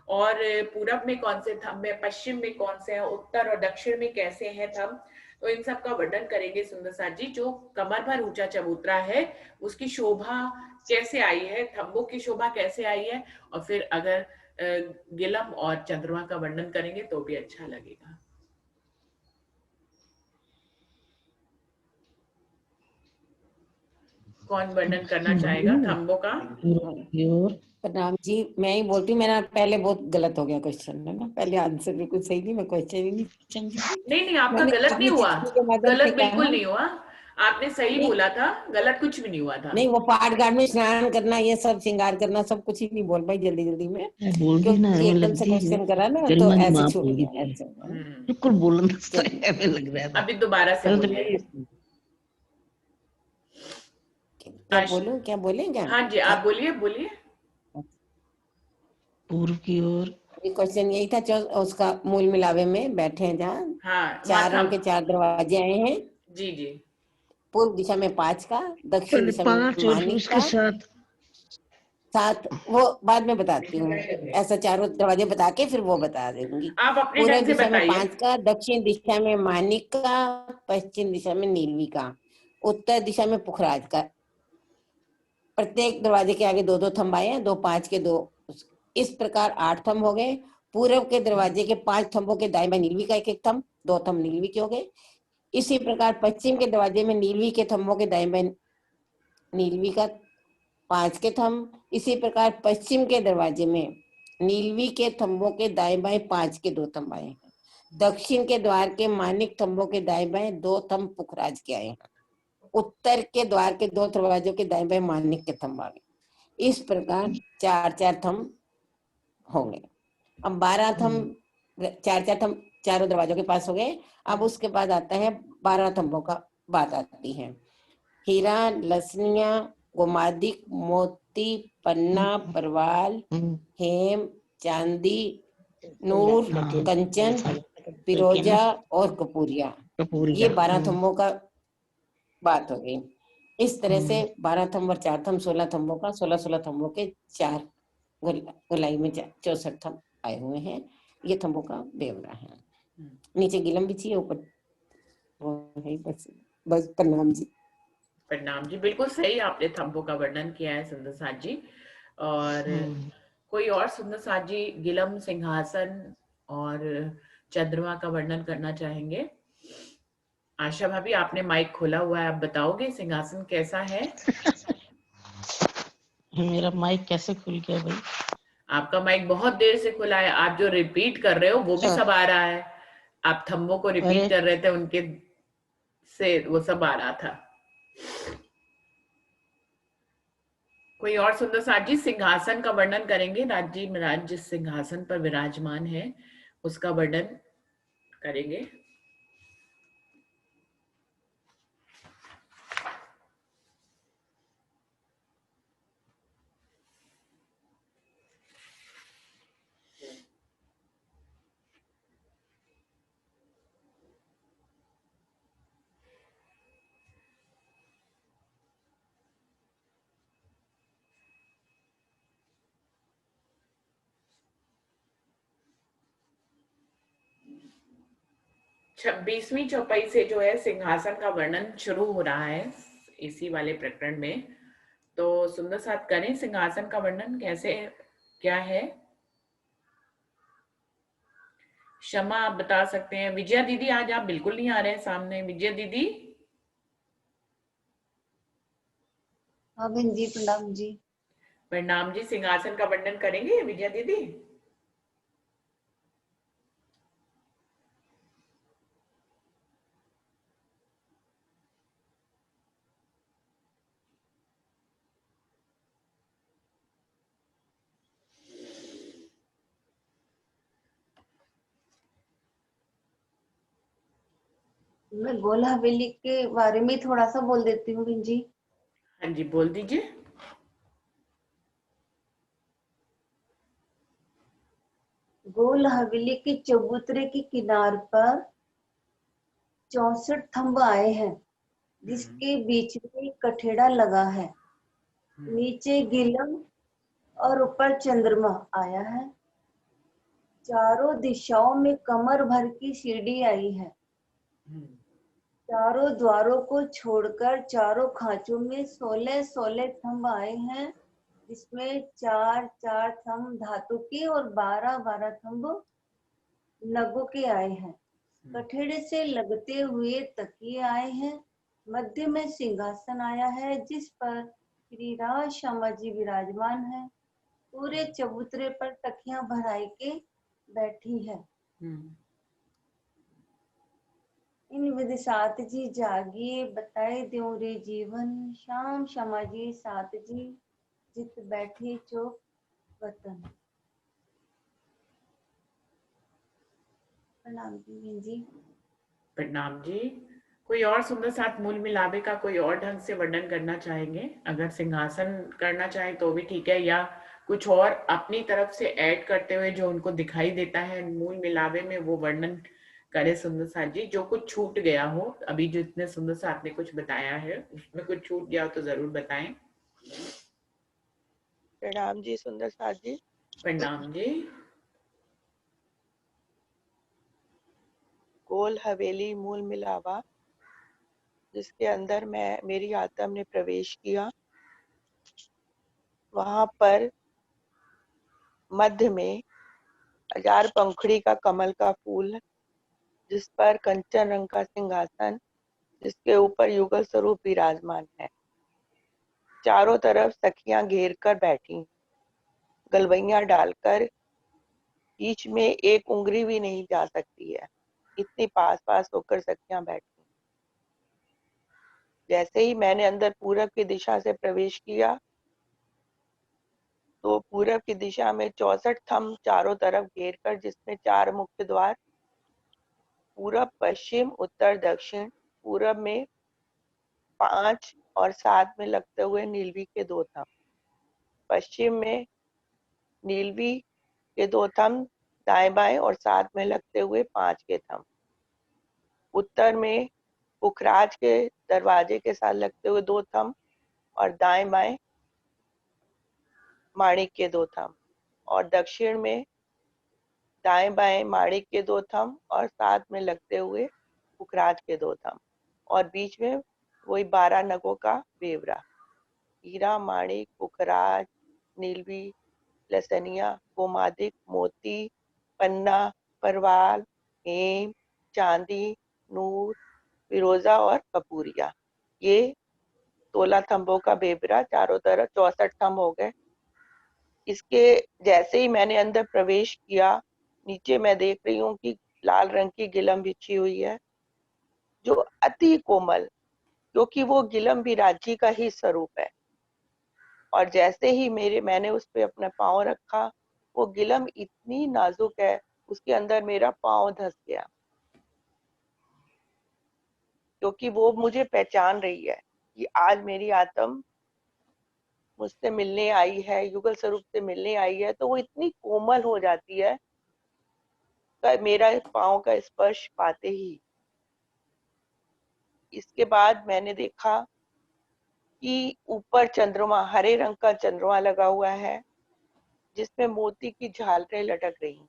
और पूरब में कौन से थंब है, पश्चिम में कौन से हैं, उत्तर और दक्षिण में कैसे हैं थंब। तो इन सब का वर्णन करेंगे सुंदर साथ जी। जो कमर भर ऊंचा चबूतरा है उसकी शोभा कैसे आई है, थंबों की शोभा कैसे आई है, और फिर अगर गिलम और चंद्रमा का वर्णन करेंगे तो भी अच्छा लगेगा। कौन वर्णन करना चाहेगा थंबों का? प्रणाम जी, मैं ही बोलती हूँ। मेरा पहले बहुत गलत हो गया क्वेश्चन, है ना। पहले आंसर बिल्कुल सही नहीं, मैं क्वेश्चन ही नहीं समझी। नहीं आपका मैंने गलत नहीं अपनी हुआ, चिट्ठी के माध्यम से गलत बिल्कुल कहा। नहीं हुआ, आपने सही नहीं बोला था, गलत कुछ भी नहीं हुआ था। नहीं, वो पाठ घाट में स्नान करना, ये सब श्रृंगार करना, सब कुछ ही नहीं बोल पाई जल्दी जल्दी में, बोल दी ना, क्योंकि हमें एकदम लग से दी क्वेश्चन करा ना, तो गरिमा जी ऐसे माफ छूट हो गई गया थी। ऐसे। बिल्कुल बोलना तो चलिए, हमें लग रहा था। अभी दोबारा से पहले तो बोलिए। मैं क्या बोलूं, क्या बोले क्या? हाँ जी, आप बोलिए बोलिए। पूर्व की ओर क्वेश्चन यही था, उसका मूल मिलावे में बैठे हैं जहाँ हाँ, वहाँ 4 अंक के थंब। 4 दरवाजे आए हैं। जी जी। पूर्व दिशा में 5 का, दक्षिण पहले दिशा में 5 और फिर मानिक उसके का साथ 7, वो बाद में बताती हूँ। ऐसा चारों दरवाजे बता के फिर वो बता दूंगी। आप अपने पूर्व ढंग से दिशा में बताइए। 5 का, दक्षिण दिशा में मानिक का, पश्चिम दिशा में नीलवी का, उत्तर दिशा में पुखराज का। प्रत्येक दरवाजे के आगे 2-2 थंब आए हैं, 2 5 के 2, इस प्रकार 8 थंब हो गए। पूर्व के दरवाजे के 5 थंबों के दाएं बाएं नीलवी का एक थंब, 2 थंब नीलवी के हो गए। इसी प्रकार पश्चिम के दरवाजे में नीलवी के थंबों के दाएं बाएं नीलवी का 5 के थंब। इसी प्रकार पश्चिम के दरवाजे में नीलवी के थंबों के दाएं बाएं 5 के 2 थंब आए हैं। दक्षिण के द्वार के मानिक थंबों के दाएं बाएं 2 थंब पुखराज के आए हैं। उत्तर के द्वार के 2 दरवाजों के दाएं बाएं मानिक के थंब आ गए। इस प्रकार 4-4 थंब होंगे। अब 12 थंब, 4-4 थंब चारों दरवाजों के पास हो गए। अब उसके बाद आता है 12 थंबों का बात आती है। हीरा, लसनिया, गोमादिक, मोती, पन्ना, परवाल, हेम, चांदी, नूर, कंचन, फिरोजा और कपूरिया, ये 12 थंबों का बात हो गई। इस तरह से 12 थंब और 4 थंब 16 थंबों का, 16-16 थंबों के 4 गोलाई में 64 थंब आए हुए हैं। ये थंबों का ब्यौरा है। नीचे गिलम बिछी है, ऊपर वो है। बस प्रणाम जी। प्रणाम जी, बिल्कुल सही आपने थंबों का वर्णन किया है सुंदर साथ जी। और कोई और सुंदर साथ जी गिलम, सिंहासन और चंद्रमा का वर्णन करना चाहेंगे? आशा भाभी, आपने माइक खोला हुआ है, आप बताओगे सिंहासन कैसा है? मेरा माइक कैसे खुल गया भाई? आपका माइक बहुत देर से खुला है, आप जो रिपीट कर रहे हो वो भी सब आ रहा है। आप थंबों को अरे रिपीट कर रहे थे, उनके से वो सब आ रहा था। कोई और सुंदर साथ जी सिंहासन का वर्णन करेंगे? राज्य महाराज जिस सिंहासन पर विराजमान है उसका वर्णन करेंगे। 26वीं चौपाई से जो है सिंहासन का वर्णन शुरू हो रहा है इसी वाले प्रकरण में। तो सुंदर साथ करें सिंहासन का वर्णन कैसे, क्या है? क्षमा आप बता सकते हैं। विजया दीदी, आज आप बिल्कुल नहीं आ रहे हैं सामने। विजया दीदी। हाँ बहन जी, प्रणाम जी। प्रणाम जी, सिंहासन का वर्णन करेंगे विजया दीदी? मैं गोल हवेली के बारे में थोड़ा सा बोल देती हूँ बहन जी। हाँ जी, बोल दीजिए। गोल हवेली के चबूतरे के किनार पर 64 थंब आए हैं, जिसके बीच में कठेड़ा लगा है। नीचे गिलम और ऊपर चंद्रमा आया है। चारों दिशाओं में कमर भर की सीढ़ी आई है। चारों द्वारों को छोड़कर चारों खांचों में 16-16 थंब आए हैं, जिसमें 4-4 थंब धातु के और 12-12 थंब नगों के आए हैं। कठेड़े से लगते हुए तकिए आए हैं। मध्य में सिंहासन आया है, जिस पर श्री राज श्यामा जी विराजमान है। पूरे चबूतरे पर तकियां भराई के बैठी है। इन विधि सात जी जागिए, बताए द्यों रे जीवन। श्याम श्यामा जी सात जी, जित बैठे चौक वतन। प्रणाम जी। प्रणाम जी। कोई और सुंदर साथ मूल मिलावे का कोई और ढंग से वर्णन करना चाहेंगे? अगर सिंहासन करना चाहें तो भी ठीक है, या कुछ और अपनी तरफ से ऐड करते हुए जो उनको दिखाई देता है मूल मिलावे में वो वर्णन करे सुंदर साथ जी। जो कुछ छूट गया हो, अभी जो इतने सुंदर साथ ने कुछ बताया है उसमें कुछ छूट गया हो तो जरूर बताएं। प्रणाम जी सुंदर साथ जी। प्रणाम जी। गोल हवेली मूल मिलावा, जिसके अंदर मेरी आत्मा ने प्रवेश किया। वहां पर मध्य में 1000 पंखुड़ी का कमल का फूल, जिस पर कंचन रंग का सिंहासन, जिसके ऊपर युगल स्वरूप विराजमान है। चारों तरफ सखियां घेर कर बैठी, गलवैया डालकर, बीच में एक उंगली भी नहीं जा सकती है, इतनी पास पास होकर सखियां बैठी। जैसे ही मैंने अंदर पूरब की दिशा से प्रवेश किया तो पूरब की दिशा में 64 थंब चारों तरफ घेर कर, जिसमें 4 मुख्य द्वार, पूरब, पश्चिम, उत्तर, दक्षिण। पूरब में 5 और 7 में लगते हुए नीलवी के 2 थंब। पश्चिम में नीलवी के 2 थंब दाएं बाएं और 7 में लगते हुए 5 के थंब। उत्तर में पुखराज के दरवाजे के साथ लगते हुए 2 थंब और दाएं बाएं माणिक के 2 थंब। और दक्षिण में दाएं बाएं माणिक के 2 थंब और साथ में लगते हुए पुखराज के 2 थंब। और बीच में वही 12 नगों का बेवरा, हीरा, माणिक, पुखराज, नीलवी, लसनिया, गोमादिक, मोती, पन्ना, परवाल, हेम, चांदी, नूर, फिरोजा और कपूरिया। ये 16 थंबों का बेवरा, चारों तरफ 64 थंब हो गए। इसके जैसे ही मैंने अंदर प्रवेश किया, नीचे मैं देख रही हूँ कि लाल रंग की गिलम बिछी हुई है, जो अति कोमल, क्योंकि वो गिलम भी राज्य का ही स्वरूप है। और जैसे ही मैंने उस पे अपना पाँव रखा, वो गिलम इतनी नाजुक है, उसके अंदर मेरा पाँव धंस गया, क्योंकि वो मुझे पहचान रही है कि आज मेरी आत्म मुझसे मिलने आई है, युगल स्वरूप से मिलने आई है। तो वो इतनी कोमल हो जाती है मेरा पाँव का स्पर्श पाते ही। इसके बाद मैंने देखा कि ऊपर चंद्रमा, हरे रंग का चंद्रमा लगा हुआ है, जिसमें मोती की झालरें लटक रही हैं।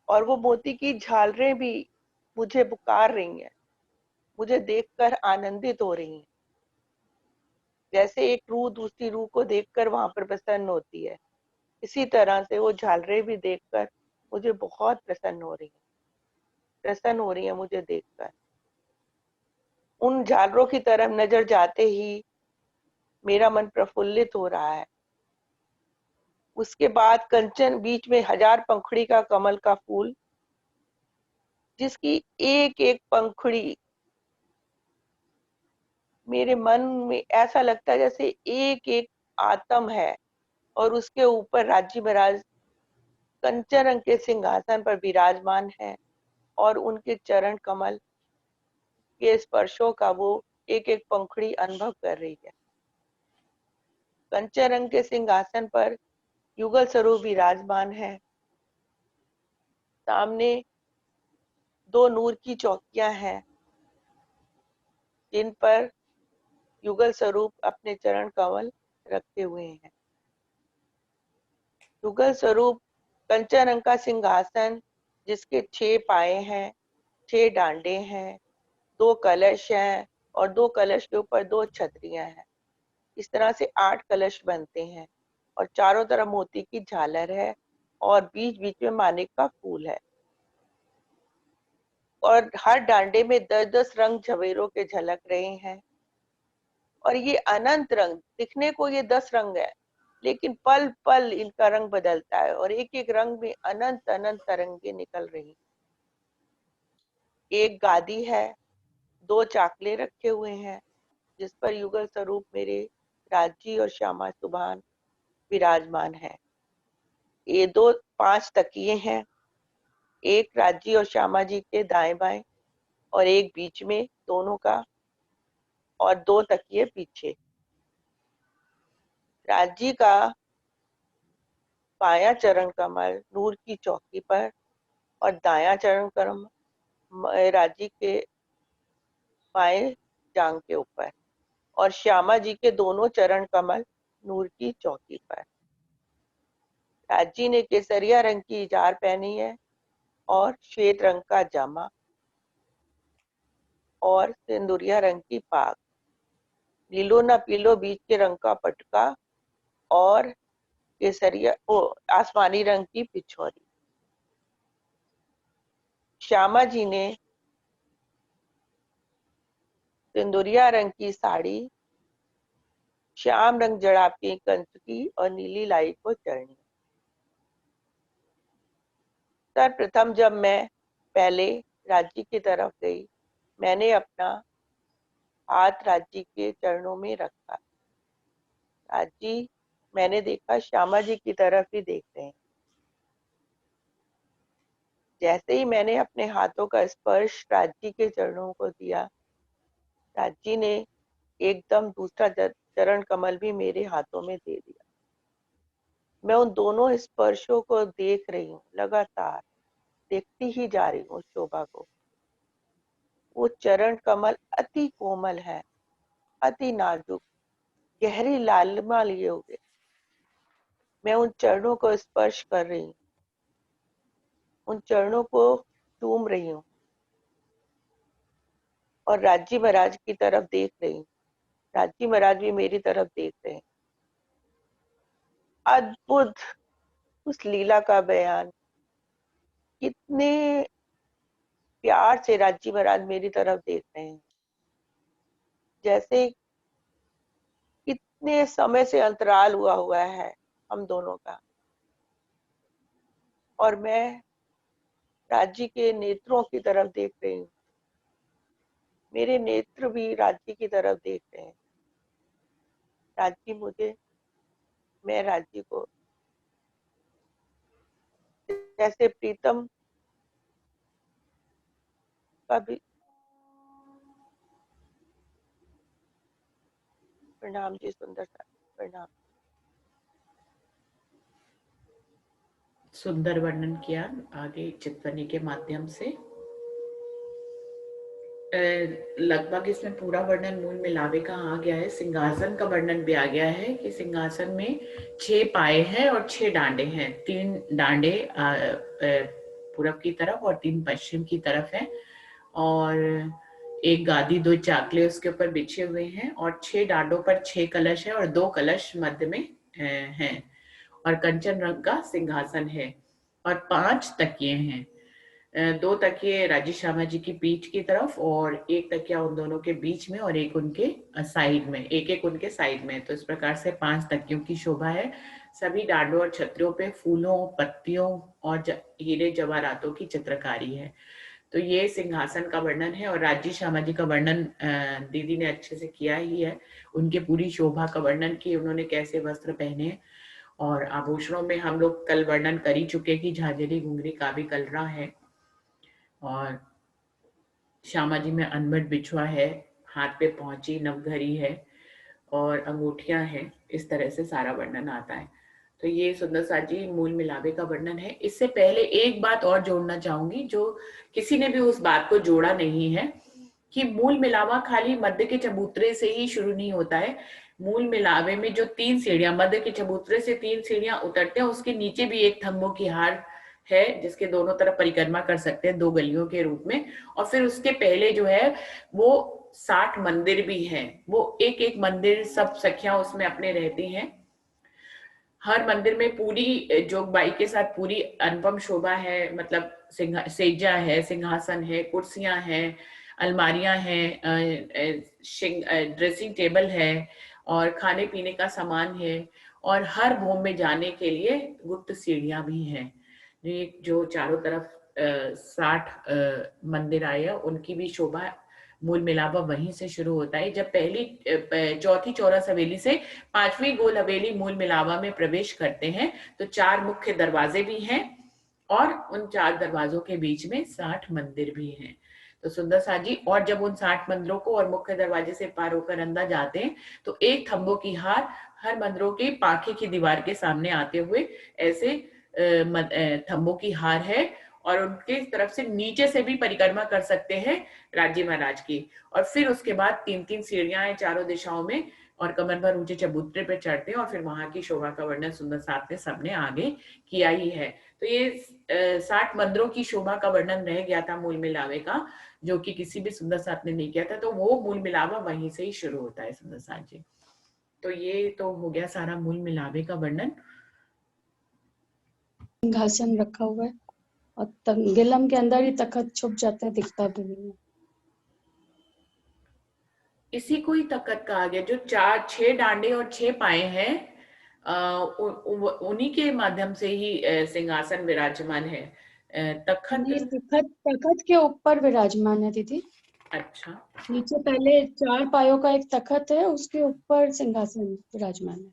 और वो मोती की झालरें भी मुझे पुकार रही हैं, मुझे देखकर आनंदित हो रही हैं। जैसे एक रूह दूसरी रूह को देखकर वहां पर प्रसन्न होती है, इसी तरह से वो झालरें भी देखकर मुझे बहुत प्रसन्न हो रही है मुझे देखकर। उन झालरों की तरफ नजर जाते ही मेरा मन प्रफुल्लित हो रहा है। उसके बाद कंचन, बीच में 1000 पंखुड़ी का कमल का फूल, जिसकी एक एक पंखुड़ी मेरे मन में ऐसा लगता है जैसे एक एक आत्म है, और उसके ऊपर राज्य महाराज कंचन रंग के सिंहासन पर विराजमान है, और उनके चरण कमल के स्पर्शों का वो एक एक पंखुड़ी अनुभव कर रही है। कंचन रंग के सिंहासन पर युगल स्वरूप विराजमान है। सामने 2 नूर की चौकियां हैं जिन पर युगल स्वरूप अपने चरण कमल रखे हुए हैं। युगल स्वरूप कंचन रंग का सिंहासन जिसके 6 पाए हैं, 6 डांडे हैं, 2 कलश हैं और 2 कलश के ऊपर 2 छतरियां हैं। इस तरह से 8 कलश बनते हैं और चारों तरफ मोती की झालर है और बीच बीच में मानिक का फूल है और हर डांडे में 10-10 रंग झवेरों के झलक रहे हैं। और ये अनंत रंग, दिखने को ये 10 रंग है, लेकिन पल पल इनका रंग बदलता है और एक एक रंग में अनंत अनंत तरंगे निकल रही। एक गादी है, 2 चाकले रखे हुए हैं जिस पर युगल स्वरूप मेरे राजी और श्यामा सुभान विराजमान है। ये 5 तकिए हैं, एक राजी और श्यामा जी के दाएं बाएं और एक बीच में दोनों का और 2 तकिए पीछे। राजी का बायां चरण कमल नूर की चौकी पर और दायां चरण कमल राजी के बाएं जांग के ऊपर और श्यामा जी के दोनों चरण कमल नूर की चौकी पर। राजी ने केसरिया रंग की इजार पहनी है और श्वेत रंग का जामा और सिंदूरिया रंग की पाग, नीलो न पीलो बीच के रंग का पटका और केसरिया आसमानी रंग की पिछौरी। श्यामा जी ने सिंदूरिया रंग की साड़ी, श्याम रंग जड़ाप की कंचकी और नीली लाई को चढ़नी। सर्वप्रथम जब मैं पहले राजी की तरफ गई, मैंने अपना हाथ राजी के चरणों में रखा। राजी, मैंने देखा श्यामा जी की तरफ ही देख रहे हैं। जैसे ही मैंने अपने हाथों का स्पर्श राजी के चरणों को दिया, राजी ने एकदम दूसरा चरण कमल भी मेरे हाथों में दे दिया। मैं उन दोनों स्पर्शों को देख रही हूँ, लगातार देखती ही जा रही हूँ शोभा को। वो चरण कमल अति कोमल है, अति नाजुक, गहरी लालिमा लिए हुए। मैं उन चरणों को स्पर्श कर रही हूँ, उन चरणों को चूम रही हूँ और राजी महाराज की तरफ देख रही हूँ। राजी महाराज भी मेरी तरफ देख रहे हैं। अद्भुत उस लीला का बयान, कितने प्यार से राजी महाराज मेरी तरफ देख रहे हैं, जैसे कितने समय से अंतराल हुआ है हम दोनों का। और मैं राजी के नेत्रों की तरफ देख रही हूँ, मेरे नेत्र भी राजी की तरफ देख रहे हैं। राजी मुझे, मैं राजी को जैसे प्रीतम का भी प्रणाम जी, सुंदर सा प्रणाम। सुंदर वर्णन किया आगे चित्रनी के माध्यम से। लगभग इसमें पूरा वर्णन मूल मिलावे का आ गया है। सिंहासन का वर्णन भी आ गया है कि सिंहासन में 6 पाए हैं और 6 डांडे हैं। 3 डांडे पूरब की तरफ और 3 पश्चिम की तरफ है और एक गादी, 2 चाकले उसके ऊपर बिछे हुए हैं और 6 डांडों पर 6 कलश है और 2 कलश मध्य में हैं और कंचन रंग का सिंहासन है और 5 तकिए हैं। 2 तकिए राजी श्यामा जी की पीठ की तरफ और एक तकिया उन दोनों के बीच में और एक उनके साइड में, एक उनके साइड में। तो इस प्रकार से 5 तकियों की शोभा है। सभी डांडों और छतरियों पे फूलों, पत्तियों और हीरे जवाहरातों की चित्रकारी है। तो ये सिंहासन का वर्णन है और राजी श्यामा जी का वर्णन दीदी ने अच्छे से किया ही है। उनके पूरी शोभा का वर्णन किया, उन्होंने कैसे वस्त्र पहने और आभूषणों में हम लोग कल वर्णन कर ही चुके कि झांझरी घुंघरी का भी कलरा है और श्यामा जी में अनमट बिछुआ है, हाथ पे पहुंची नवघरी है और अंगूठियां हैं, इस तरह से सारा वर्णन आता है। तो ये सुंदर साथ जी मूल मिलावे का वर्णन है। इससे पहले एक बात और जोड़ना चाहूंगी जो किसी ने भी उस बात को जोड़ा नहीं है कि मूल मिलावा खाली मध्य के चबूतरे से ही शुरू नहीं होता है। मूल मिलावे में जो 3 सीढ़ियां, मध्य के चबूतरे से 3 सीढ़ियां उतरते हैं, उसके नीचे भी एक थंबों की हार है जिसके दोनों तरफ परिक्रमा कर सकते हैं 2 गलियों के रूप में। और फिर उसके पहले जो है वो 60 मंदिर भी हैं। वो एक एक मंदिर सब सखियां उसमें अपने रहती हैं। हर मंदिर में पूरी जोगबाई के साथ पूरी अनुपम शोभा है, मतलब सेजा है, सिंहासन है, कुर्सियां हैं, अलमारियां हैं, ड्रेसिंग टेबल है और खाने पीने का सामान है। और हर भूमि में जाने के लिए गुप्त सीढ़ियां भी हैं। जो चारों तरफ 60 मंदिर आए हैं, उनकी भी शोभा मूल मिलावा वहीं से शुरू होता है। जब पहली चौथी चौरस हवेली से 5वीं गोल हवेली मूल मिलावा में प्रवेश करते हैं तो 4 मुख्य दरवाजे भी हैं और उन 4 दरवाजों के बीच में 60 मंदिर भी हैं। तो सुंदर साथ जी, और जब उन 60 मंदिरों को और मुख्य दरवाजे से पार होकर अंदर जाते हैं तो एक थंबों की हार हर मंदिरों की पाखे की दीवार के सामने आते हुए ऐसे थंबों की हार है। और उनके तरफ से नीचे से भी परिक्रमा कर सकते हैं राज्य महाराज की। और फिर उसके बाद 3-3 सीढ़ियां हैं चारों दिशाओं में और कमर भर ऊंचे चबूतरे पर चढ़ते हैं और फिर वहां की शोभा का वर्णन सुंदर साथ ने सबने आगे किया ही है। तो ये 60 मंदिरों की शोभा का वर्णन रह गया था मूल मिलावे का, जो कि किसी भी सुंदर साथ ने नहीं किया था। तो वो मूल मिलावा वहीं से ही शुरू होता है सुंदर साथ जी। तो ये तो हो गया सारा मूल मिलावे का वर्णन। सिंहासन रखा हुआ है और गिलम के अंदर ही तखत छुप जाता है, दिखता भी नहीं है। इसी को ही तखत कहा गया। जो 6 डांडे और 6 पाए हैं, उन्हीं के माध्यम से ही सिंहासन विराजमान है। तखत तखत के ऊपर विराजमान है दीदी। अच्छा, नीचे पहले 4 पायों का एक तखत है, उसके ऊपर सिंहासन विराजमान है।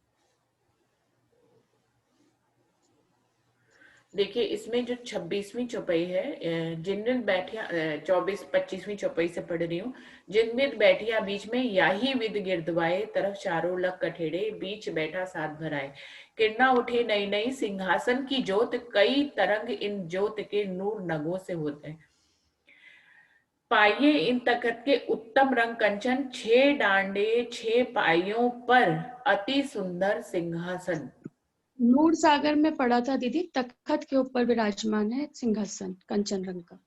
देखिए इसमें जो 26वीं चौपाई है, जिनमें बैठिया 24-25वीं चौपाई से पढ़ रही हूँ। जिनमें बैठिया बीच में याही विद गिरदवाए, तरफ चारों लग कठेड़े, बीच बैठा साथ भराए। किरणा उठे नई नई, सिंहासन की जोत, कई तरंग इन जोत के नूर नगों से होते हैं। पाइये इन तखत के उत्तम रंग कंचन, 6 डांडे 6 पाइयों पर अति सुंदर सिंहासन। नूर सागर में पढ़ा था दीदी, तखत के ऊपर विराजमान है सिंहासन कंचन रंग का।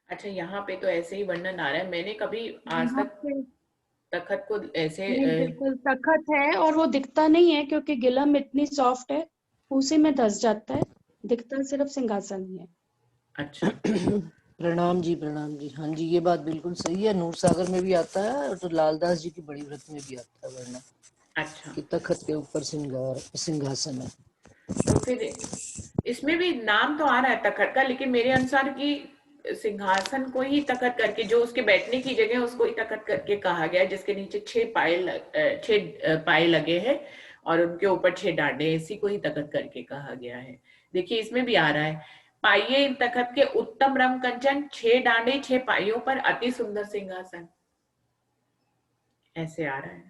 अच्छा, यहाँ पे तो ऐसे ही वर्णन आ रहा है। मैंने कभी आज तक तखत को ऐसे बिल्कुल तखत है और वो दिखता नहीं है क्योंकि गिलम इतनी सॉफ्ट है, उसी में धस जाता है, दिखता सिर्फ सिंहासन ही है। अच्छा, प्रणाम जी, प्रणाम जी। हाँ जी, ये बात बिल्कुल सही है। नूर सागर में भी आता है और तो लालदास जी की बड़ी व्रत में भी आता है वर्णन। अच्छा, कि तखत के ऊपर सिंहासन है। तो फिर इसमें भी नाम तो आ रहा है तखत का, लेकिन मेरे अनुसार कि सिंहासन को ही तखत करके, जो उसके बैठने की जगह उसको ही तखत करके कहा गया है, जिसके नीचे 6 पाए लगे हैं और उनके ऊपर 6 डांडे, इसी को ही तखत करके कहा गया है। देखिए इसमें भी आ रहा है, पाइये इन तखत के उत्तम रंग कंचन, 6 डांडे 6 पाइयों पर अति सुंदर सिंहासन, ऐसे आ रहा है।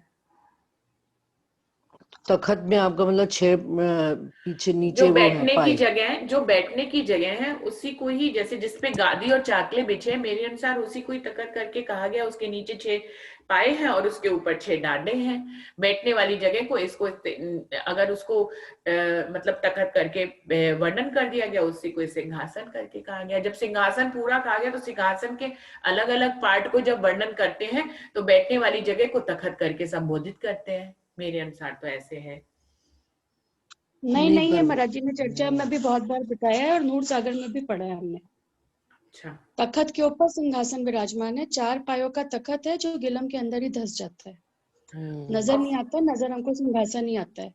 तखत में आपका मतलब 6 पीछे नीचे जो वो बैठने है की जगह है, जो बैठने की जगह है उसी को ही, जैसे जिसपे गादी और चाकले बिछे, मेरे अनुसार उसी को ही तखत करके कहा गया। उसके नीचे 6 पाए हैं और उसके ऊपर 6 डांडे हैं। बैठने वाली जगह को, इसको अगर उसको मतलब तखत करके वर्णन कर दिया गया, उसी को सिंहासन करके कहा गया। जब सिंहासन पूरा कहा गया तो सिंहासन के अलग अलग पार्ट को जब वर्णन करते हैं तो बैठने वाली जगह को तखत करके संबोधित करते हैं। मेरे अनुसार तो ऐसे है। नहीं है, महाराज जी ने चर्चा में भी बहुत बार बताया है और नूर सागर में भी पढ़ा है हमने। अच्छा, तखत के ऊपर सिंहासन विराजमान है, 4 पायों का तखत है जो गिलम के अंदर ही धस जाता है, नजर नहीं आता, नजर हमको सिंहासन ही आता है।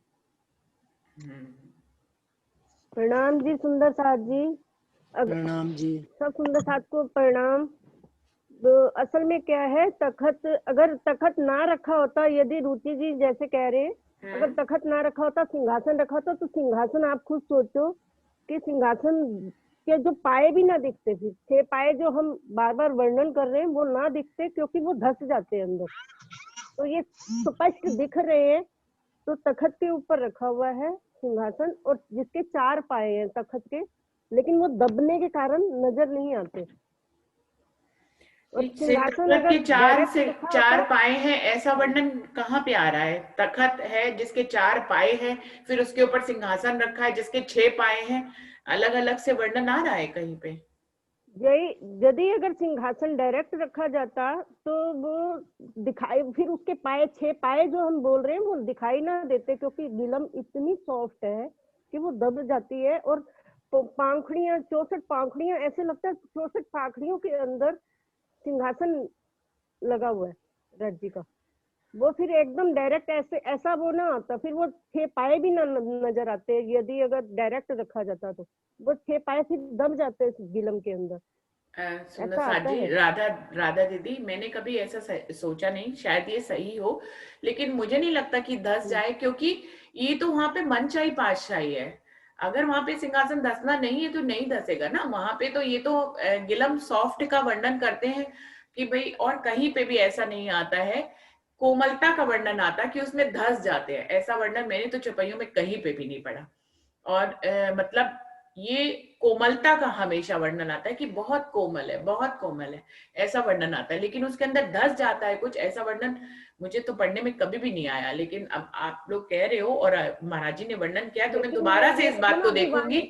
प्रणाम जी सुंदर साथ जी। प्रणाम जी। सब सुंदर साथ को प्रणाम। तो असल में क्या है, तखत अगर तखत ना रखा होता, यदि रुचि जी जैसे कह रहे हैं, अगर तखत ना रखा होता, सिंहासन रखा होता, तो सिंहासन आप खुद सोचो कि सिंहासन उसके जो पाए भी ना दिखते, फिर 6 पाए जो हम बार बार वर्णन कर रहे हैं वो ना दिखते, क्योंकि वो धस जाते हैं अंदर। तो ये स्पष्ट दिख रहे हैं। तो तखत के ऊपर रखा हुआ है सिंहासन, और जिसके 4 पाए हैं तखत के, लेकिन वो दबने के कारण नजर नहीं आते। और सिंहासन तखत के अगर डायरेक्ट रखा चार होता, पाए हैं, ऐसा वर्णन कहाँ पे आ रहा है? तखत है जिसके 4 पाए हैं, फिर उसके ऊपर सिंहासन रखा है जिसके 6 पाए हैं, अलग अलग से वर्णन आ रहा है कहीं पे? यदि अगर सिंहासन डायरेक्ट रखा जाता तो वो दिखाई, फिर उसके पाए 6 पाए जो हम बोल रहे हैं वो दिखाई ना देते, क्योंकि गिलम इतनी सॉफ्ट है कि वो दब जाती है। और पाखड़ियां, 64 पाखड़ियां, ऐसे लगता है 64 पाखड़ियों के अंदर सिंहासन लगा हुआ है राज्य का। वो फिर एकदम डायरेक्ट ऐसा वो ना आता, फिर वो 6 पाए भी ना नजर आते। यदि अगर डायरेक्ट रखा जाता तो वो 6 पाए फिर दब जाते हैं गिलम के अंदर। सुंदर साथ जी, राधा दीदी, मैंने कभी ऐसा सोचा नहीं, शायद ये सही हो, लेकिन मुझे नहीं लगता कि धस जाए, क्योंकि ये तो वहां पे मनचाही पातशाही है। अगर वहां पे सिंहासन धसना नहीं है तो नहीं धसेगा ना वहां पे। तो ये तो गिलम सॉफ्ट का वर्णन करते हैं कि भाई, और कहीं पे भी ऐसा नहीं आता है। कोमलता का वर्णन आता कि उसमें धस जाते हैं, ऐसा वर्णन मैंने तो चौपाइयों में कहीं पे भी नहीं पढ़ा। और मतलब ये कोमलता का हमेशा वर्णन आता है कि बहुत कोमल है, बहुत कोमल है, ऐसा वर्णन आता है। लेकिन उसके अंदर धस जाता है कुछ, ऐसा वर्णन मुझे तो पढ़ने में कभी भी नहीं आया। लेकिन अब आप लोग कह रहे हो और महाराज जी ने वर्णन किया, तो मैं दोबारा से इस बात को देखूंगी,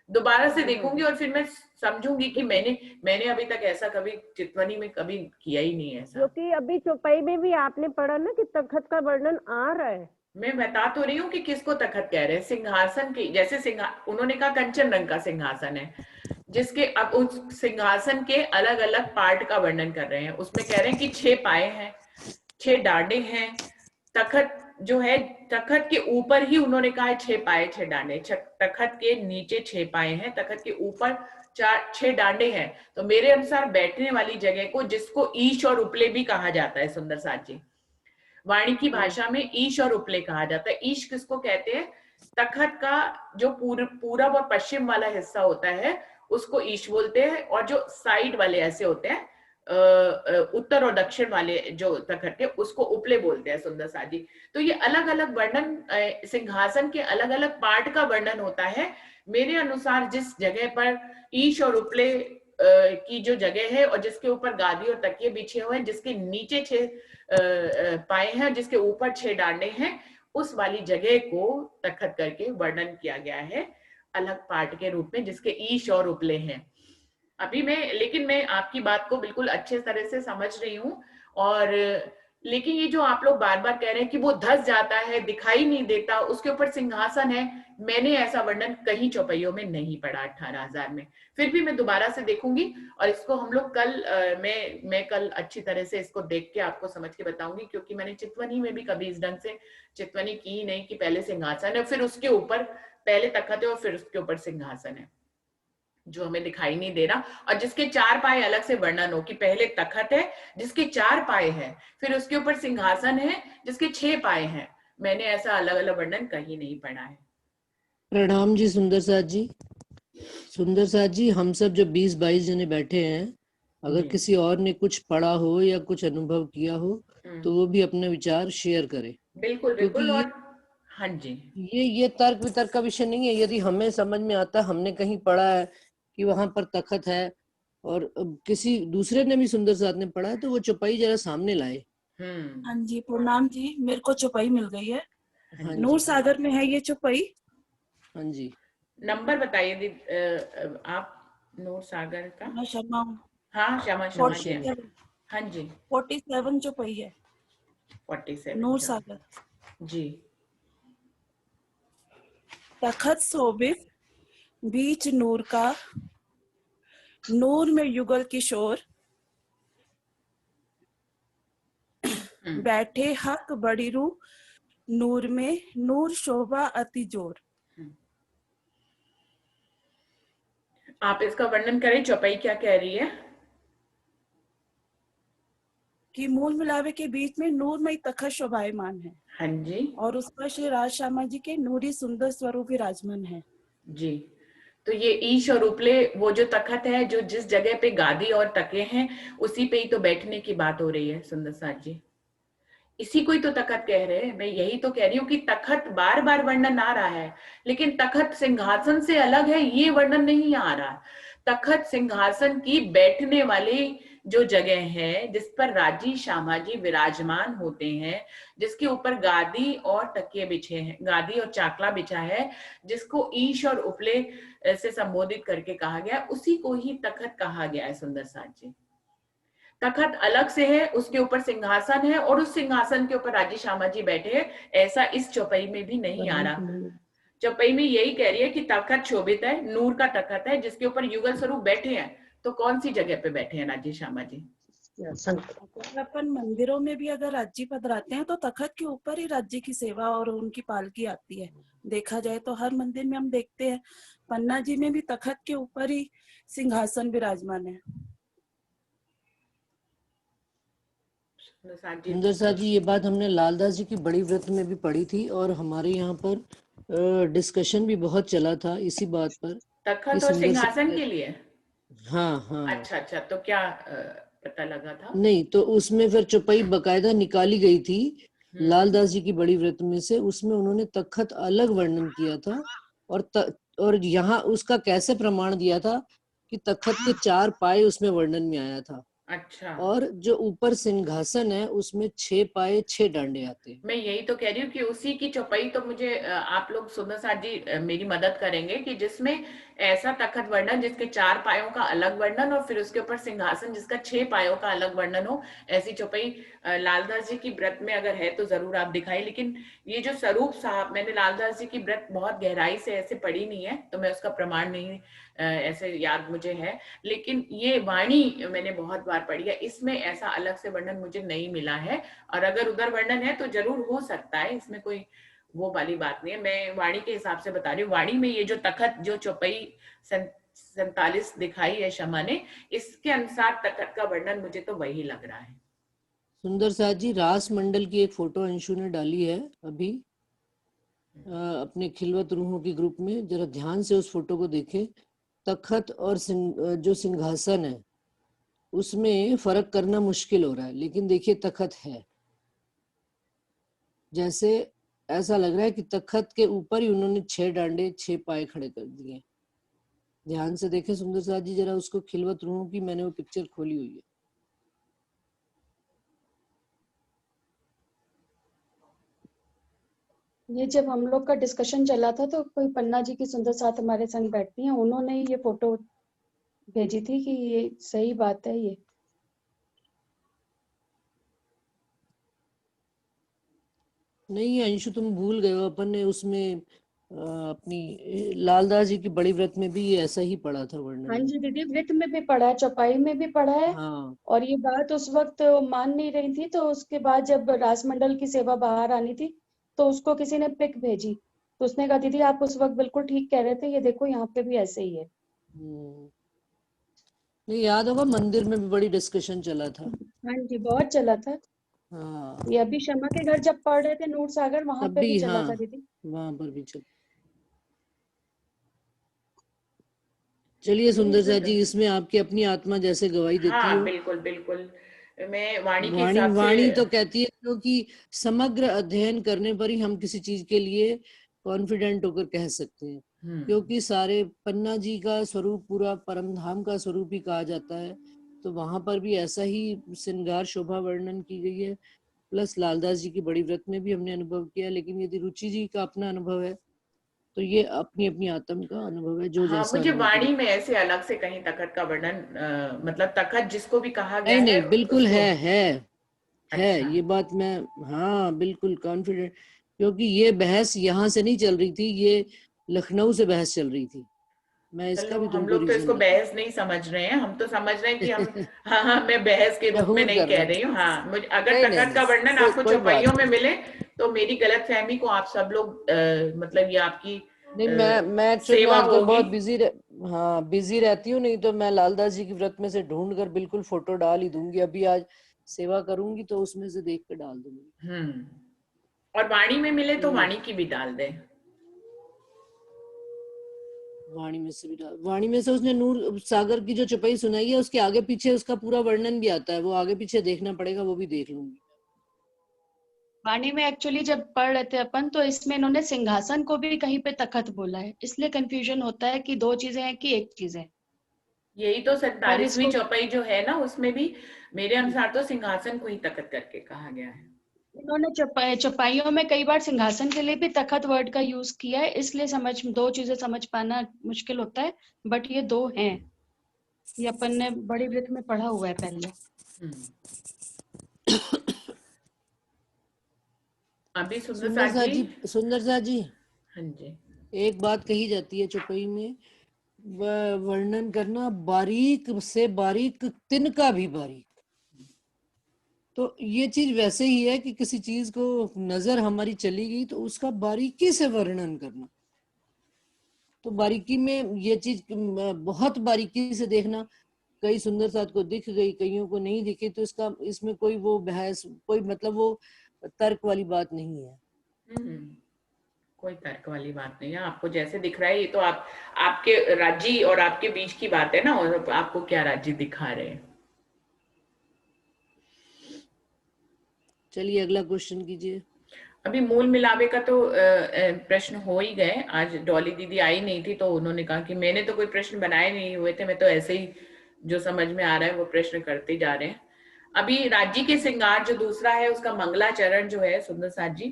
दोबारा से देखूंगी, और फिर मैं समझूंगी कि मैंने अभी तक ऐसा कभी चितवनी में कभी किया ही नहीं है ऐसा। क्योंकि अभी चौपाई में भी आपने पढ़ा ना कि तखत का वर्णन आ रहा है। मैं बता तो रही हूँ कि किसको तखत कह रहे हैं। सिंहासन की, जैसे उन्होंने कहा कंचन रंग का सिंहासन है, जिसके अब उस सिंहासन के अलग अलग पार्ट का वर्णन कर रहे हैं। उसमें कह रहे हैं कि 6 पाए हैं, 6 डांडे हैं। तखत जो है, तखत के ऊपर ही उन्होंने कहा है 6 पाए 6 डांडे। तखत के नीचे 6 पाए हैं, तखत के ऊपर 6 डांडे हैं। तो मेरे अनुसार बैठने वाली जगह को, जिसको ईश और उपले भी कहा जाता है सुंदर साथ जी, वाणी की भाषा में ईश और उपले कहा जाता है। ईश किसको कहते हैं? तखत का जो पूरब और पश्चिम वाला हिस्सा होता है उसको ईश बोलते हैं, और जो साइड वाले ऐसे होते हैं उत्तर और दक्षिण वाले जो तखत के, उसको उपले बोलते हैं सुंदर साथ जी। तो ये अलग अलग वर्णन, सिंहासन के अलग अलग पार्ट का वर्णन होता है। मेरे अनुसार जिस जगह पर ईश और उपले की जो जगह है, और जिसके ऊपर गादी और तकिए बिछे हुए हैं, जिसके नीचे 6 पाए हैं, जिसके ऊपर 6 डांडे हैं, उस वाली जगह को तखत करके वर्णन किया गया है अलग पार्ट के रूप में, जिसके ईश और उपले हैं। अभी लेकिन मैं आपकी बात को बिल्कुल अच्छे तरह से समझ रही हूँ। और लेकिन ये जो आप लोग बार बार कह रहे हैं कि वो धस जाता है, दिखाई नहीं देता, उसके ऊपर सिंहासन है, मैंने ऐसा वर्णन कहीं चौपाइयों में नहीं पढ़ा 18,000 में। फिर भी मैं दोबारा से देखूंगी, और इसको हम लोग कल मैं कल अच्छी तरह से इसको देख के आपको समझ के बताऊंगी, क्योंकि मैंने चितवनी में भी कभी इस ढंग से चितवनी की ही नहीं कि पहले सिंहासन है, फिर उसके ऊपर पहले तखत है और फिर उसके ऊपर सिंहासन है, जो हमें दिखाई नहीं दे रहा। और जिसके 4 पाए अलग से वर्णन हो कि पहले तखत है जिसके 4 पाए हैं, फिर उसके ऊपर सिंहासन है जिसके 6 पाए हैं। मैंने ऐसा अलग अलग वर्णन कहीं नहीं पढ़ा है। प्रणाम जी सुंदर साथ जी। सुंदर साथ जी, हम सब जो 20-22 जने बैठे हैं, अगर किसी और ने कुछ पढ़ा हो या कुछ अनुभव किया हो तो वो भी अपने विचार शेयर करे। बिल्कुल बिल्कुल। और हाँ जी, ये तर्क वितर्क का विषय नहीं है। यदि हमें समझ में आता, हमने कहीं पढ़ा है कि वहां पर तखत है, और किसी दूसरे ने भी सुंदर साथ ने पढ़ा है, तो वो चौपाई जरा सामने लाए। हाँ जी, प्रणाम जी, मेरे को चौपाई मिल गई है। नूर सागर में है ये चौपाई। हाँ जी, नंबर बताइए दीदी आप नूर सागर का। मैं शर्मा हूँ। हाँ क्षमा जी, हाँ जी 47 चौपाई है 47 नूर सागर जी। तखत शोभित बीच नूर का, नूर में युगल किशोर, बैठे हक बड़ी रू, नूर में नूर शोभा अति जोर। आप इसका वर्णन करें, चौपाई क्या कह रही है? कि मूल मिलावे के बीच में नूरमय तखत शोभायमान है। हाँ जी। और उस पर श्री राज श्यामा जी के नूरी सुंदर स्वरूप विराजमान है जी। तो ये ईश और उपले वो जो तखत है, जो जिस जगह पे गादी और तके हैं उसी पे ही तो बैठने की बात हो रही है सुंदर साथ जी। इसी को ही तो तखत कह रहे हैं। मैं यही तो कह रही हूँ कि तखत बार बार वर्णन आ रहा है, लेकिन तखत सिंहासन से अलग है ये वर्णन नहीं आ रहा। तखत सिंहासन की बैठने वाली जो जगह है, जिस पर राजी श्यामाजी विराजमान होते हैं, जिसके ऊपर गादी और तकिए बिछे हैं, गादी और चाकला बिछा है, जिसको ईश और उपले से संबोधित करके कहा गया, उसी को ही तखत कहा गया है सुंदर साथ जी। तखत अलग से है, उसके ऊपर सिंहासन है और उस सिंहासन के ऊपर राजी श्यामा जी बैठे हैं, ऐसा इस चौपाई में भी नहीं आ रहा। चौपाई में यही कह रही है कि तखत शोभित है, नूर का तखत है जिसके ऊपर युगल स्वरूप बैठे हैं। तो कौन सी जगह पे बैठे हैं राजी श्यामा जी? अपन मंदिरों में भी अगर राज्य पधराते हैं तो तखत के ऊपर ही राज्य की सेवा और उनकी पालकी आती है। देखा जाए तो हर मंदिर में हम देखते हैं, पन्ना जी में भी तखत के ऊपर ही सिंहासन विराजमान है। सुंदर साथ जी, ये बात हमने लालदास जी की बड़ी व्रत में भी पढ़ी थी और हमारे यहाँ पर डिस्कशन भी बहुत चला था इसी बात पर। तखत और सिंहासन के लिए? हाँ हाँ। अच्छा अच्छा, तो क्या पता लगा था? नहीं, तो उसमें फिर चौपाई बकायदा निकाली गई थी लालदास जी की बड़ी व्रत में से, उसमें उन्होंने तखत अलग वर्णन किया था और यहाँ उसका कैसे प्रमाण दिया था कि तखत के 4 पाए उसमें वर्णन में आया था। अच्छा। और जो ऊपर सिंहासन है उसमें 6 पाए 6 डांडे आते हैं। मैं यही तो कह रही हूँ कि उसी की चौपाई तो मुझे आप लोग सुंदर साथ जी मेरी मदद करेंगे कि जिसमें ऐसा तखत वर्णन जिसके 4 पायों का अलग वर्णन और फिर उसके ऊपर सिंहासन जिसका 6 पायों का अलग वर्णन हो, ऐसी चौपाई लालदास जी की व्रत में अगर है तो जरूर आप दिखाएं। लेकिन ये जो स्वरूप साहब, मैंने लालदास जी की व्रत बहुत गहराई से ऐसे पढ़ी नहीं है तो मैं उसका प्रमाण नहीं ऐसे याद मुझे है, लेकिन ये वाणी मैंने बहुत बार पढ़ी है, इसमें ऐसा अलग से वर्णन मुझे नहीं मिला है। और अगर उधर वर्णन है तो जरूर हो सकता है, इसमें कोई वो वाली बात नहीं है। मैं वाणी के हिसाब से बता रही हूँ। वाणी में ये जो तखत जो चौपाई 47 दिखाई है शमा ने, इसके अनुसार तखत का वर्णन मुझे तो वही लग रहा है। सुंदर साथ जी, रास मंडल की एक फोटो अंशु ने डाली है अभी अपने खिलवत रूहों की ग्रुप में, जरा ध्यान से उस फोटो को देखें। तखत और जो सिंहासन है उसमें फर्क करना मुश्किल हो रहा है, लेकिन देखिए तखत है, जैसे ऐसा लग रहा है कि तखत के ऊपर ही उन्होंने 6 डांडे 6 पाए खड़े कर दिए। ध्यान से देखें सुंदर साथ जी जरा उसको, खिलवत रूहों की मैंने वो पिक्चर खोली हुई है। ये जब हम लोग का डिस्कशन चला था तो कोई पन्ना जी की सुंदर साथ हमारे संग बैठती हैं, उन्होंने ही ये फोटो भेजी थी कि ये सही बात है। ये नहीं अंशु, तुम भूल गए हो, अपन ने उसमें अपनी लालदास जी की बड़ी व्रत में भी ये ऐसा ही पढ़ा था वर्णन। हाँ जी दीदी, व्रत में भी पढ़ा है, चौपाई में भी पढ़ा है। हाँ। और ये बात उस वक्त मान नहीं रही थी, तो उसके बाद जब रासमंडल की सेवा बाहर आनी थी तो उसको किसी ने पिक भेजी, तो उसने कहा दीदी आप उस वक्त बिल्कुल ठीक कह रहे थे, ये देखो यहाँ पे भी ऐसे ही है। नहीं, याद होगा मंदिर में भी बड़ी डिस्कशन चला था। हाँ जी, बहुत चला था। हाँ, ये अभी शमा के घर जब पढ़ रहे थे नूर सागर, वहां पे भी चला हाँ, था दीदी। वहां पर भी चल। चलिए सुंदर साथ जी, इसमें आपकी अपनी आत्मा जैसे गवाही देती हाँ, हो। बिल्कुल बिल्कुल। मैं वाणी के हिसाब से, वाणी तो कहती है क्योंकि समग्र अध्ययन करने पर ही हम किसी चीज के लिए कॉन्फिडेंट होकर कह सकते हैं, क्योंकि सारे पन्ना जी का स्वरूप पूरा परमधाम का स्वरूप ही कहा जाता है, तो वहां पर भी ऐसा ही श्रृंगार शोभा वर्णन की गई है। प्लस लालदास जी की बड़ी व्रत में भी हमने अनुभव किया, लेकिन यदि रुचि जी का अपना अनुभव है तो ये अपनी अपनी आत्म का अनुभव है, जो हाँ, जैसा मुझे अनुभव वाणी में ऐसे अलग से कहीं तखत का वर्णन मतलब तखत जिसको भी कहा गया नहीं, है बिल्कुल उसको... है अच्छा। ये बात मैं, हाँ बिल्कुल कॉन्फिडेंट, क्योंकि ये बहस यहाँ से नहीं चल रही थी, ये लखनऊ से बहस चल रही थी। मैं इसका भी हम तुमको लोग तो रीजन इसको बहस नहीं समझ रहे हैं, हम तो समझ रहे हैं कि हम हाँ, मैं बहस के रूप में नहीं कह रही हूँ। हाँ, मुझे अगर तखत का वर्णन आपको चौपाइयों में मिले तो मेरी गलतफहमी को आप सब लोग मतलब ये आपकी नहीं, मैं एक्चुअली आजकल बहुत बिजी रहती हूँ, नहीं तो मैं लालदास जी की व्रत में से ढूंढ कर बिल्कुल फोटो डाल ही दूंगी। अभी आज सेवा करूंगी तो उसमें से देख कर डाल दूंगी। और वाणी में मिले तो वाणी की भी डाल दें। वाणी में से भी वाणी में से उसने नूर सागर की जो चौपाई सुनाई है उसके आगे पीछे उसका पूरा वर्णन भी आता है, वो आगे पीछे देखना पड़ेगा, वो भी देख लूंगी। वाणी में एक्चुअली जब पढ़ रहे थे अपन तो इसमें इन्होंने सिंहासन को भी कहीं पे तखत बोला है, इसलिए कंफ्यूजन होता है कि दो चीजें हैं कि एक चीज है। यही तो पर 47वीं इसको चौपाई जो है ना उसमें भी मेरे अनुसार तो सिंहासन को ही तखत करके कहा गया है। इन्होंने चौपाइयों में कई बार सिंहासन के लिए भी तखत वर्ड का यूज किया है, इसलिए दो चीजें समझ पाना मुश्किल होता है, बट ये दो हैं, ये अपन ने बड़ी वृत्त में पढ़ा हुआ है पहले। अभी सुंदर सा जी, हाँ जी, एक बात कही जाती है चौपाई में, वर्णन करना बारीक से बारीक, तिनका भी बारीक। तो ये चीज वैसे ही है कि किसी चीज को नजर हमारी चली गई तो उसका बारीकी से वर्णन करना, तो बारीकी में ये चीज बहुत बारीकी से देखना, कई सुंदर साथ को दिख गई, कईयों को नहीं दिखी, तो इसमें कोई वो बहस, कोई मतलब वो तर्क वाली बात नहीं है। कोई तर्क वाली बात नहीं है, आपको जैसे दिख रहा है ये तो आपके राज्य और आपके बीच की बात है ना, और आपको क्या राज्य दिखा रहे हैं। चलिए अगला क्वेश्चन कीजिए। अभी मूल मिलावे का तो प्रश्न हो ही गए, आज डॉली दीदी आई नहीं थी तो उन्होंने कहा कि मैंने तो कोई प्रश्न बनाए नहीं हुए थे, मैं तो ऐसे ही जो समझ में आ रहा है वो प्रश्न करते जा रहे हैं। अभी राज्य के श्रृंगार जो दूसरा है उसका मंगलाचरण जो है सुंदर साथ जी,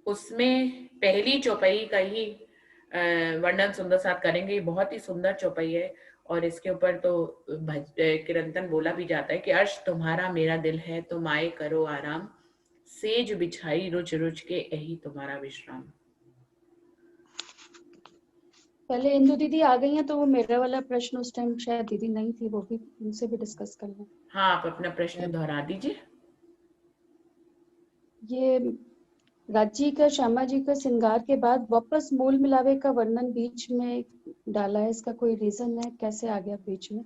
उसमें पहली चौपाई का ही वर्णन सुंदर साथ करेंगे। बहुत ही सुंदर चौपाई है और इसके ऊपर तो किरंतन बोला भी जाता है कि अर्श तुम्हारा मेरा दिल है, तुम आए करो आराम, सेज बिछाई रुच रुच के यही तुम्हारा विश्राम। पहले इंदु दीदी आ गई हैं तो वो मेरा वाला प्रश्न उस टाइम शायद दीदी नहीं थी, वो भी उनसे भी डिस्कस कर लें। हाँ, आप अपना प्रश्न दोहरा दीजिए। ये राज्य का श्यामा जी का श्रृंगार के बाद वापस मूल मिलावे का वर्णन बीच में डाला है, इसका कोई रीजन है, कैसे आ गया बीच में?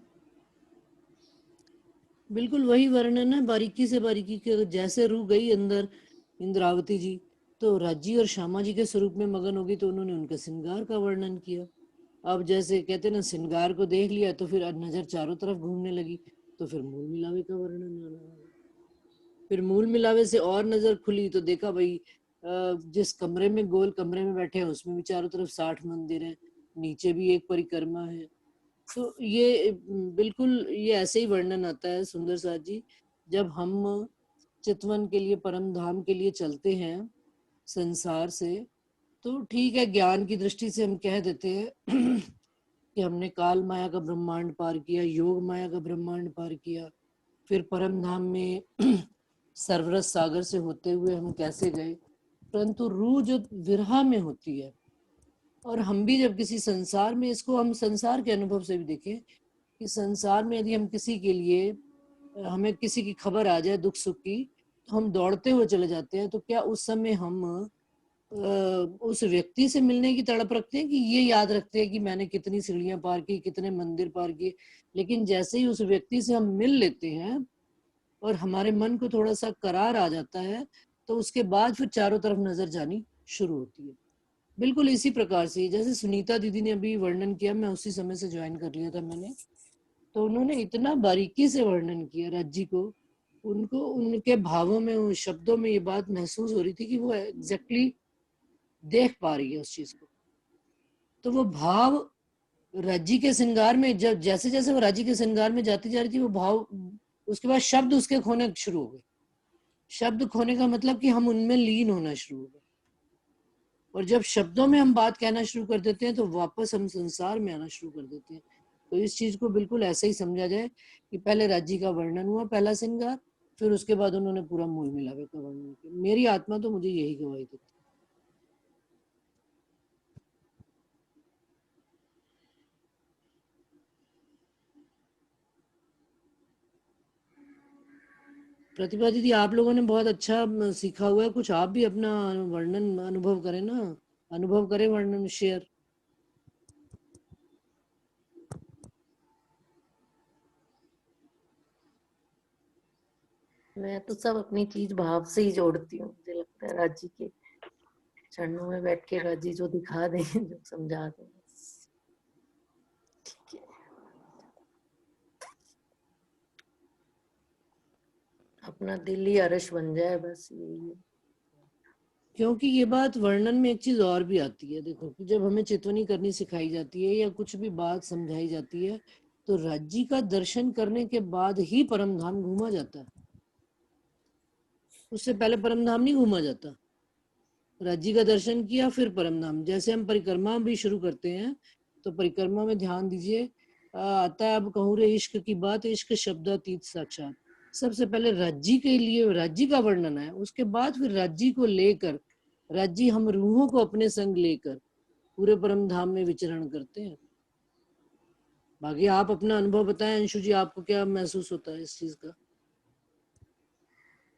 बिल्कुल वही वर्णन है, बारीकी से बारीकी के, जैसे रूह गई अंदर इंद्रावती जी तो राज्य और श्यामा जी के स्वरूप में मगन होगी तो उन्होंने उनके श्रृंगार का वर्णन किया। अब जैसे कहते ना श्रृंगार को देख लिया तो फिर नजर चारों तरफ घूमने लगी, तो फिर मूल मिलावे का वर्णन आना, फिर मूल मिलावे से और नजर खुली तो देखा भाई जिस कमरे में गोल कमरे में बैठे हैं उसमें भी चारों तरफ 60 मंदिर है, नीचे भी एक परिक्रमा है। तो ये बिल्कुल ये ऐसे ही वर्णन आता है सुंदर साथ जी, जब हम चितवन के लिए परम धाम के लिए चलते हैं संसार से, तो ठीक है ज्ञान की दृष्टि से हम कह देते हैं कि हमने काल माया का ब्रह्मांड पार किया, योग माया का ब्रह्मांड पार किया, फिर परम धाम में सर्वरस सागर से होते हुए हम कैसे गए, परंतु रूह जो विरहा में होती है, और हम भी जब किसी संसार में, इसको हम संसार के अनुभव से भी देखें कि संसार में यदि हम किसी के लिए, हमें किसी की खबर आ जाए दुख सुख की तो हम दौड़ते हुए चले जाते हैं, तो क्या उस समय हम उस व्यक्ति से मिलने की तड़प रखते हैं कि ये याद रखते हैं कि मैंने कितनी सीढ़ियां पार की, कितने मंदिर पार किए, लेकिन जैसे ही उस व्यक्ति से हम मिल लेते हैं और हमारे मन को थोड़ा सा करार आ जाता है तो उसके बाद फिर चारों तरफ नजर जानी शुरू होती है। बिल्कुल इसी प्रकार से जैसे सुनीता दीदी ने अभी वर्णन किया, मैं उसी समय से ज्वाइन कर लिया था मैंने, तो उन्होंने इतना बारीकी से वर्णन किया राज्य को, उनको उनके भावों में, उन शब्दों में ये बात महसूस हो रही थी कि वो एग्जैक्टली देख पा रही है उस चीज को। तो वो भाव राज्य के श्रृंगार में, जब जैसे जैसे वो राज्य के श्रृंगार में जाती जा रही थी, वो भाव, उसके बाद शब्द उसके खोने शुरू हो गए। शब्द खोने का मतलब कि हम उनमें लीन होना शुरू हो गए, और जब शब्दों में हम बात कहना शुरू कर देते हैं तो वापस हम संसार में आना शुरू कर देते हैं। तो इस चीज को बिल्कुल ऐसे ही समझा जाए कि पहले राज्य का वर्णन हुआ, पहला श्रृंगार, फिर उसके बाद उन्होंने पूरा मूल मिलावे का वर्णन किया। मेरी आत्मा तो मुझे यही गवाही देती है। प्रतिभा दीदी, आप लोगों ने बहुत अच्छा सीखा हुआ है, कुछ आप भी अपना वर्णन अनुभव करें ना, अनुभव करें, वर्णन शेयर। मैं तो सब अपनी चीज भाव से ही जोड़ती हूँ, मुझे लगता है राज्य के चरणों में बैठ के राजी जो दिखा दें, जो समझा दें, ठीक है। अपना दिल ही अर्श बन जाए, बस यही है। क्योंकि ये बात वर्णन में एक चीज और भी आती है, देखो कि जब हमें चितवनी करनी सिखाई जाती है या कुछ भी बात समझाई जाती है, तो राज्य का दर्शन करने के बाद ही परम धाम घूमा जाता है, उससे पहले परम धाम नहीं घूमा जाता। राज्य का दर्शन किया फिर परम धाम। जैसे हम परिक्रमा भी शुरू करते हैं, तो परिक्रमा में ध्यान दीजिए, आता है अब कहूँ रे इश्क की बात, इश्क शब्दातीत साक्षात। सबसे पहले राज्य के लिए राज्य का वर्णन है, उसके बाद फिर राज्य को लेकर, राज्य हम रूहों को अपने संग लेकर पूरे परम धाम में विचरण करते हैं। बाकी आप अपना अनुभव बताएं अंशु जी, आपको क्या महसूस होता है इस चीज का?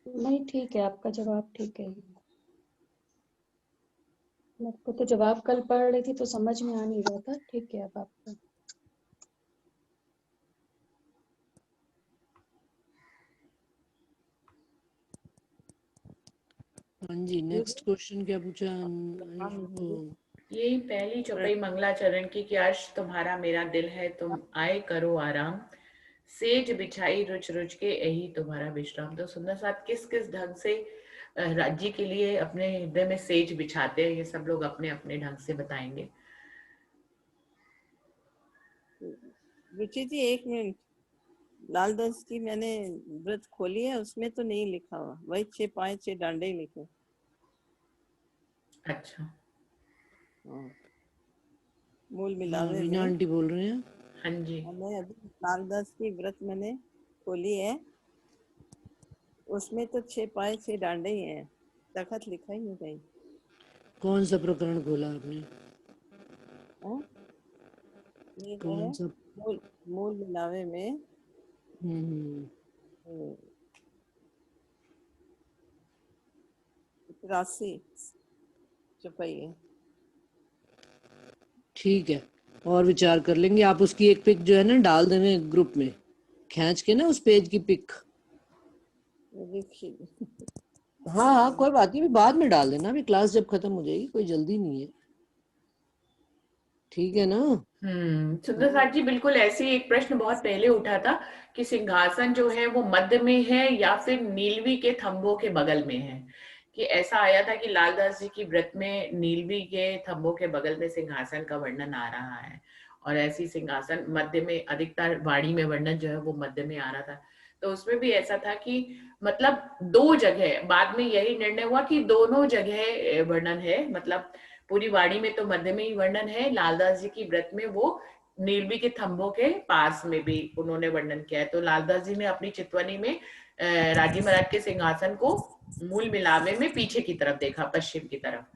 नहीं, ठीक है, आपका जवाब ठीक है। मेरे को तो जवाब कल पढ़ रही थी तो समझ में आ नहीं रहा था। ठीक है अब आपका। हाँ जी, नेक्स्ट क्वेश्चन क्या पूछा? यही पहली चौपाई मंगलाचरण की कि अर्श तुम्हारा मेरा दिल है, तुम आए करो आराम, सेज बिछाई रुच रुच के यही तुम्हारा विश्राम। तो सुंदर साथ किस किस ढंग से राज्य के लिए अपने हृदय में सेज बिछाते हैं, ये सब लोग अपने अपने ढंग से बताएंगे। रुचि जी एक मिनट, लाल दास की मैंने व्रत खोली है, उसमें तो नहीं लिखा हुआ, वही 6 पाए 6 डांडे ही लिखे। अच्छा, मूल मिलावे में आंटी बोल रहे हैं। हाँ जी, मैं अभी लाल दास की व्रत मैंने खोली है, उसमें तो 6 पाए 6 डांडे ही हैं, तखत लिखा ही नहीं कहीं। कौन सा प्रकरण खोला आपने? ये कौन सा? मूल मिलावे में 83 चौपाई है। ठीक है, और विचार कर लेंगे। आप उसकी एक पिक जो है ना डाल देना ग्रुप में, खींच के ना उस पेज की पिक। हाँ हाँ कोई बात नहीं, बाद में डाल देना, अभी क्लास जब खत्म हो जाएगी, कोई जल्दी नहीं है, ठीक है ना? सुंदर साथ जी, बिल्कुल ऐसे ही एक प्रश्न बहुत पहले उठा था कि सिंहासन जो है वो मध्य में है या फिर नीलवी के थंबों के बगल में है। कि ऐसा आया था कि लालदास जी की व्रत में नीलवी के थंबों के बगल में सिंहासन का वर्णन आ रहा है, और ऐसी सिंहासन मध्य में, अधिकतर वाणी में वर्णन जो है वो मध्य में आ रहा था। तो उसमें भी ऐसा था कि मतलब 2 जगह, बाद में यही निर्णय हुआ कि दोनों जगह वर्णन है, मतलब पूरी वाणी में तो मध्य में ही वर्णन है, लालदास जी की व्रत में वो नीलवी के थंबों के पास में भी उन्होंने वर्णन किया है। तो लालदास जी ने अपनी चितवनी में राजी महाराज के सिंहासन को मूल मिलावे में पीछे की तरफ देखा, पश्चिम की तरफ।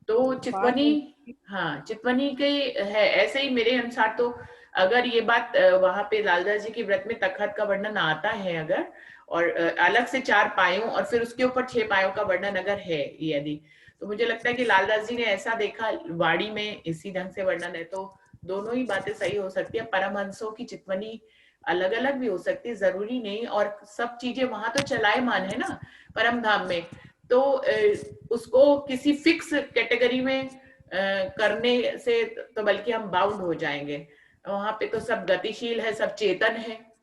तो चितवनी, हाँ चितवनी के है ऐसे ही मेरे अनुसार। तो अगर ये बात वहां पे लालदास जी की व्रत में तखत का वर्णन आता है अगर, और अलग से 4 पायों और फिर उसके ऊपर 6 पायों का वर्णन अगर है यदि, तो मुझे लगता है कि लालदास जी ने ऐसा देखा, वाणी में इसी ढंग से वर्णन है, तो दोनों ही बातें सही हो सकती है। परमहंसों की चितवनी अलग अलग भी हो सकती है, जरूरी नहीं, और सब चीजें वहां तो चलायमान है ना परम धाम में। तो उसको किसी फिक्स कैटेगरी में करने से तो बल्कि हम बाउंड हो जाएंगे। वहां पे तो सब गतिशील है, सब चेतन है,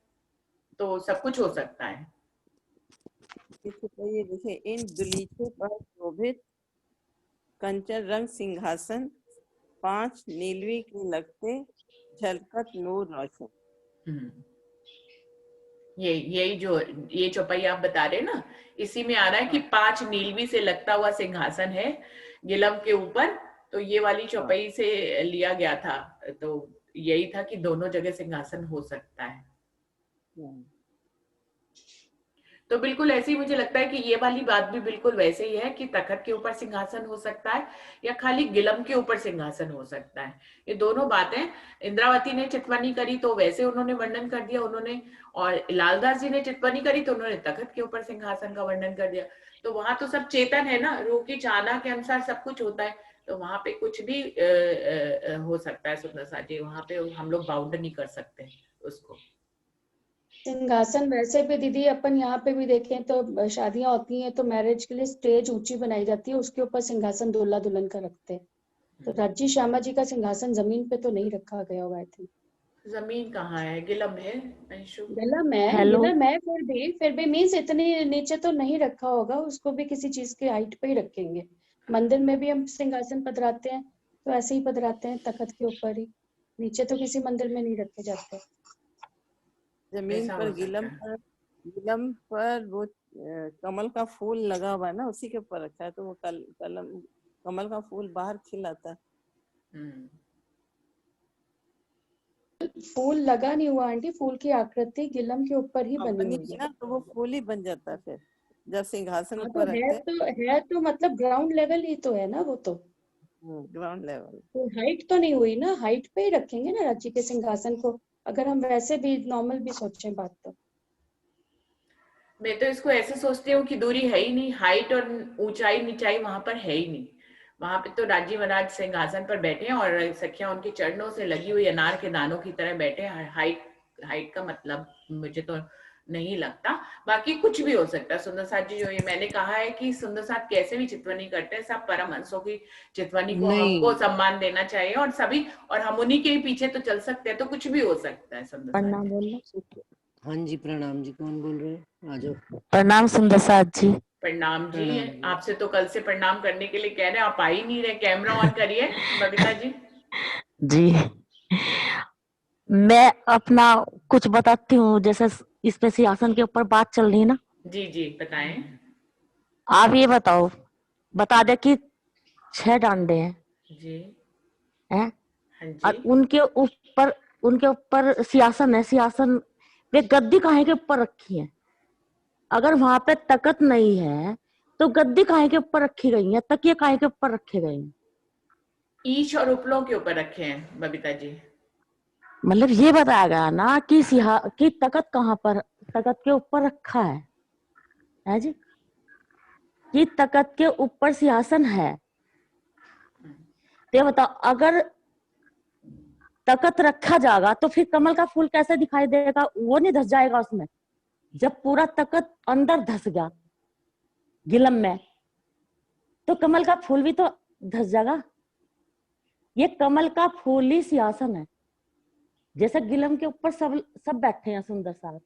तो सब कुछ हो सकता है। ये देखे, इन दुलीचे पर शोभित कंचन रंग सिंहासन, 5 नीलवी के लगते झलकत नूर रोशन। यही जो ये चौपाई आप बता रहे हैं ना, इसी में आ रहा है कि 5 नीलवी से लगता हुआ सिंहासन है गिलम के ऊपर। तो ये वाली चौपाई से लिया गया था, तो यही था कि दोनों जगह सिंहासन हो सकता है। तो बिल्कुल ऐसे ही मुझे लगता है कि ये वाली बात भी बिल्कुल वैसे ही है कि तखत के ऊपर सिंहासन हो सकता है या खाली गिलम के ऊपर सिंहासन हो सकता है। ये दोनों बातें इंद्रावती ने चितवनी करी तो वैसे उन्होंने वर्णन कर दिया उन्होंने, और लालदास जी ने चितवनी करी तो उन्होंने तखत के ऊपर सिंहासन का वर्णन कर दिया। तो वहां तो सब चेतन है ना, रूह की चाहना के अनुसार सब कुछ होता है, तो वहां पे कुछ भी हो सकता है सुंदर साथ जी, वहां पे हम लोग बाउंड नहीं कर सकते उसको। सिंहासन वैसे भी दीदी अपन यहाँ पे भी देखें तो शादियां होती हैं तो मैरिज के लिए स्टेज ऊंची बनाई जाती है, उसके ऊपर सिंहासन दूल्हा दुल्हन का रखते हैं। तो राज्जी श्यामा जी का सिंहासन जमीन पे तो नहीं रखा गया होगा आई थिंक। जमीन कहाँ है, गिलम है अंशु? गिलम है, फिर भी मीन्स इतने नीचे तो नहीं रखा होगा, उसको भी किसी चीज के हाइट पे ही रखेंगे। मंदिर में भी हम सिंहासन पधराते हैं तो ऐसे ही पधराते हैं, तख्त के ऊपर ही, नीचे तो किसी मंदिर में नहीं रखे जाते। जमीन ऐसा पर हो सकता है। गिलम पर वो कमल का फूल लगा हुआ है ना, उसी के ऊपर रखा है, तो वो कमल का फूल बाहर खिलाता है। फूल लगा नहीं हुआ आंटी, फूल की आकृति गिलम के ऊपर ही बनी बनी हुई है ना, तो वो फूल ही बन जाता है फिर जब सिंहासन हाँ, ऊपर रखते हैं। है तो मतलब ग्राउंड लेवल ही तो है ना वो तो। ग्राउंड लेवल तो हाइट तो नहीं हुई ना, हाइट पे ही रखेंगे ना राज्य के सिंहासन को, अगर हम वैसे भी नॉर्मल भी सोचें बात तो। मैं तो इसको ऐसे सोचती हूँ कि दूरी है ही नहीं, हाइट और ऊंचाई नीचाई वहां पर है ही नहीं। वहां पे तो राजी महाराज सिंहासन पर बैठे हैं और सखियां उनके चरणों से लगी हुई अनार के दानों की तरह बैठे हैं। हाइट का मतलब मुझे तो नहीं लगता, बाकी कुछ भी हो सकता है। सुंदर साथ जी, जो ये मैंने कहा है कि सुंदर साथ कैसे भी चितवनी करते हैं, सब परमहंसों की चितवनी को हमको सम्मान देना चाहिए और सभी, और हम उन्हीं के पीछे तो चल सकते हैं, तो कुछ भी हो सकता है। सुंदर प्रणाम बोलना। हाँ जी प्रणाम जी, कौन बोल रहे हैं? आ जाओ। प्रणाम सुंदर साथ जी। प्रणाम जी। आपसे तो कल से प्रणाम करने के लिए कह रहे हैं, आप आ ही नहीं रहे। कैमरा ऑन करिए बबीता जी। जी मैं अपना कुछ बताती हूँ, जैसे इस पे सिंहासन के ऊपर बात चल रही है ना। जी जी बताएं। आप ये बता दे कि 6 डांडे हैं जी हैं हाँ जी। और उनके ऊपर सिंहासन है। सिंहासन पे गद्दी काहे के ऊपर रखी है? अगर वहां पे तख्त नहीं है तो गद्दी काहे के ऊपर रखी गई है? तकिए काहे के ऊपर रखे गए हैं? ईश और उपलों के ऊपर रखे हैं बबीता जी। मतलब ये बताया गया ना कि तख्त कहाँ पर, तख्त के ऊपर रखा है जी, कि तख्त के ऊपर सिंहासन है। ये बताओ, अगर तख्त रखा जाएगा तो फिर कमल का फूल कैसे दिखाई देगा? वो नहीं धस जाएगा उसमें? जब पूरा तख्त अंदर धस गया गिलम में, तो कमल का फूल भी तो धस जाएगा। ये कमल का फूल ही सिंहासन है। जैसे गिलम के ऊपर सब बैठे हैं सुंदर साथ,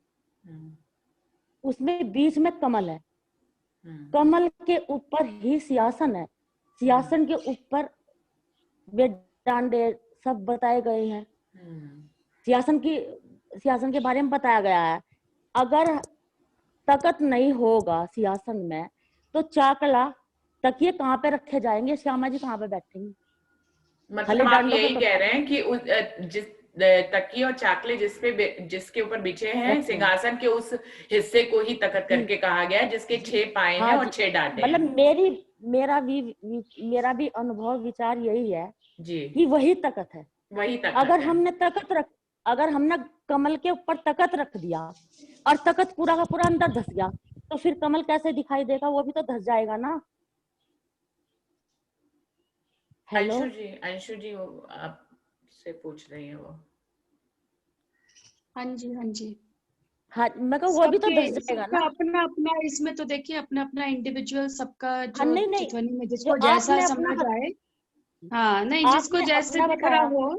उसमें बीच में कमल है, कमल के ऊपर ही सिंहासन है। सिंहासन के ऊपर वे डांडे सब बताए गए हैं। सिंहासन के बारे में बताया गया है। अगर तख्त नहीं होगा सिंहासन में तो चाकला तकिए कहाँ पे रखे जाएंगे? श्यामा जी कहाँ पे बैठेंगे? मतलब आप यही कह रहे हैं कि जिस तकिए और चाकले जिसके ऊपर बिछे हैं सिंहासन के, उस हिस्से को ही तख्त करके कहा गया है, जिसके 6 पाए हैं और 6 डांटे हैं। मतलब मेरा भी अनुभव विचार यही है जी कि वही तख्त है। वही तख्त अगर अगर हमने कमल के ऊपर तख्त रख दिया और तख्त पूरा का पूरा अंदर धस गया तो फिर कमल कैसे दिखाई देगा? वो भी तो धस जाएगा ना। हेलो अंशु जी वो आपसे पूछ रही है वो। हाँ जी हाँ, मैं कहूँ वो भी तो धस जाएगा ना। अपना अपना इसमें तो देखिए अपना अपना इंडिविजुअल सबका जो नहीं, चितवनी में जिसको जैसा समझ आए। हाँ नहीं, जिसको जैसे दिख रहा हो।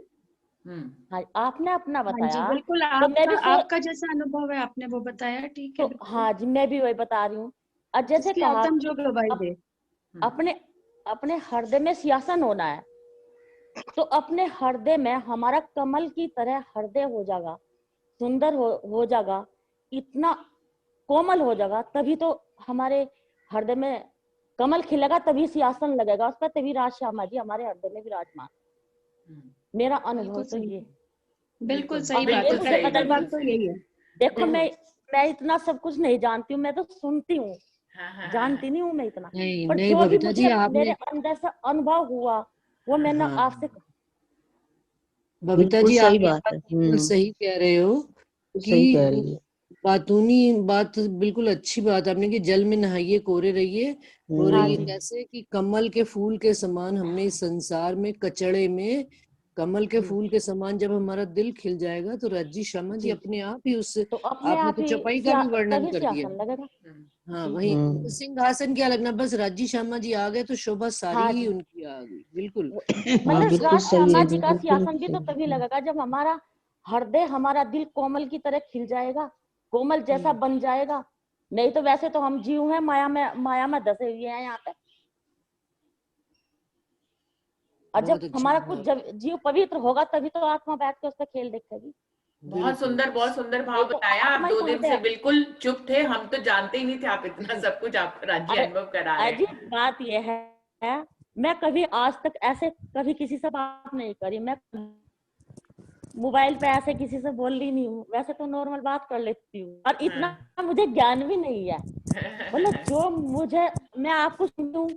हाँ, आपने अपना बताया। हाँ जी बिल्कुल, आपका जैसा अनुभव है आपने वो बताया, ठीक है। हाँ जी, मैं भी वही बता रही हूँ। और जैसे कहा जो गवाही दे, अपने हृदय में सिंहासन होना है, तो अपने हृदय में हमारा कमल की तरह हृदय हो जाएगा, सुंदर हो जाएगा, इतना कोमल हो जाएगा, तभी तो हमारे हृदय में कमल खिलेगा, तभी सिंहासन लगेगा उस पर, तभी राज श्यामा जी हमारे हृदय में विराजमान। मेरा अनुभव तो ये। बिल्कुल सही बात तो यही है। देखो मैं इतना सब कुछ नहीं जानती हूँ, मैं तो सुनती हूँ, जानती नहीं हूँ मैं इतना। पर जो भी मुझे मेरे अंदर से अनुभव हुआ वो मैंने आपसे। बबीता जी आप बिल्कुल सही कह रहे हो कि बात बिल्कुल अच्छी बात आपने कि जल में नहाइए कोरे रहिए। और ये कैसे कि कमल के फूल के समान हमने इस संसार में कचड़े में कमल के फूल के समान जब हमारा दिल खिल जाएगा तो राज्जी श्यामा जी अपने आप ही उससे, तो अपने आपने आप तो ही चौपाई का भी वर्णन तभी कर दिया। सिंहासन लगेगा। हाँ जी। वही सिंहासन क्या लगना, बस राज्जी श्यामा जी आ गए तो शोभा सारी हाँ ही जी। उनकी आ गई। बिल्कुल मतलब बिल्कुल राज सही है श्यामा जी, जी का बिल्कुल सिंहासन भी तो सही। तभी लगेगा जब हमारा हृदय, हमारा दिल कोमल की तरह खिल जाएगा, कोमल जैसा बन जाएगा। नहीं तो वैसे तो हम जीव हैं, माया में धसे हुए हैं यहाँ पे। और बहुत जब अच्छा हमारा भाव। कुछ जब जीव पवित्र होगा तभी तो आत्मा बैठ के उस पर खेल देखेगी। बहुत सुंदर भाव ये तो बताया आप। आत्मा ही 2 दिन शांत से है। बिल्कुल चुप थे, हम तो जानते ही नहीं थे आप इतना सब कुछ आप राज्य अरे अनुभव करा रहे हैं। अजीब बात यह है, मैं कभी आज तक ऐसे कभी किसी से बात नहीं करी। मैं मोबाइल पे ऐसे किसी से बोल रही नहीं हूँ, वैसे तो नॉर्मल बात कर लेती हूँ। और इतना मुझे ज्ञान भी नहीं है, मतलब जो मुझे, मैं आपको सुनूं,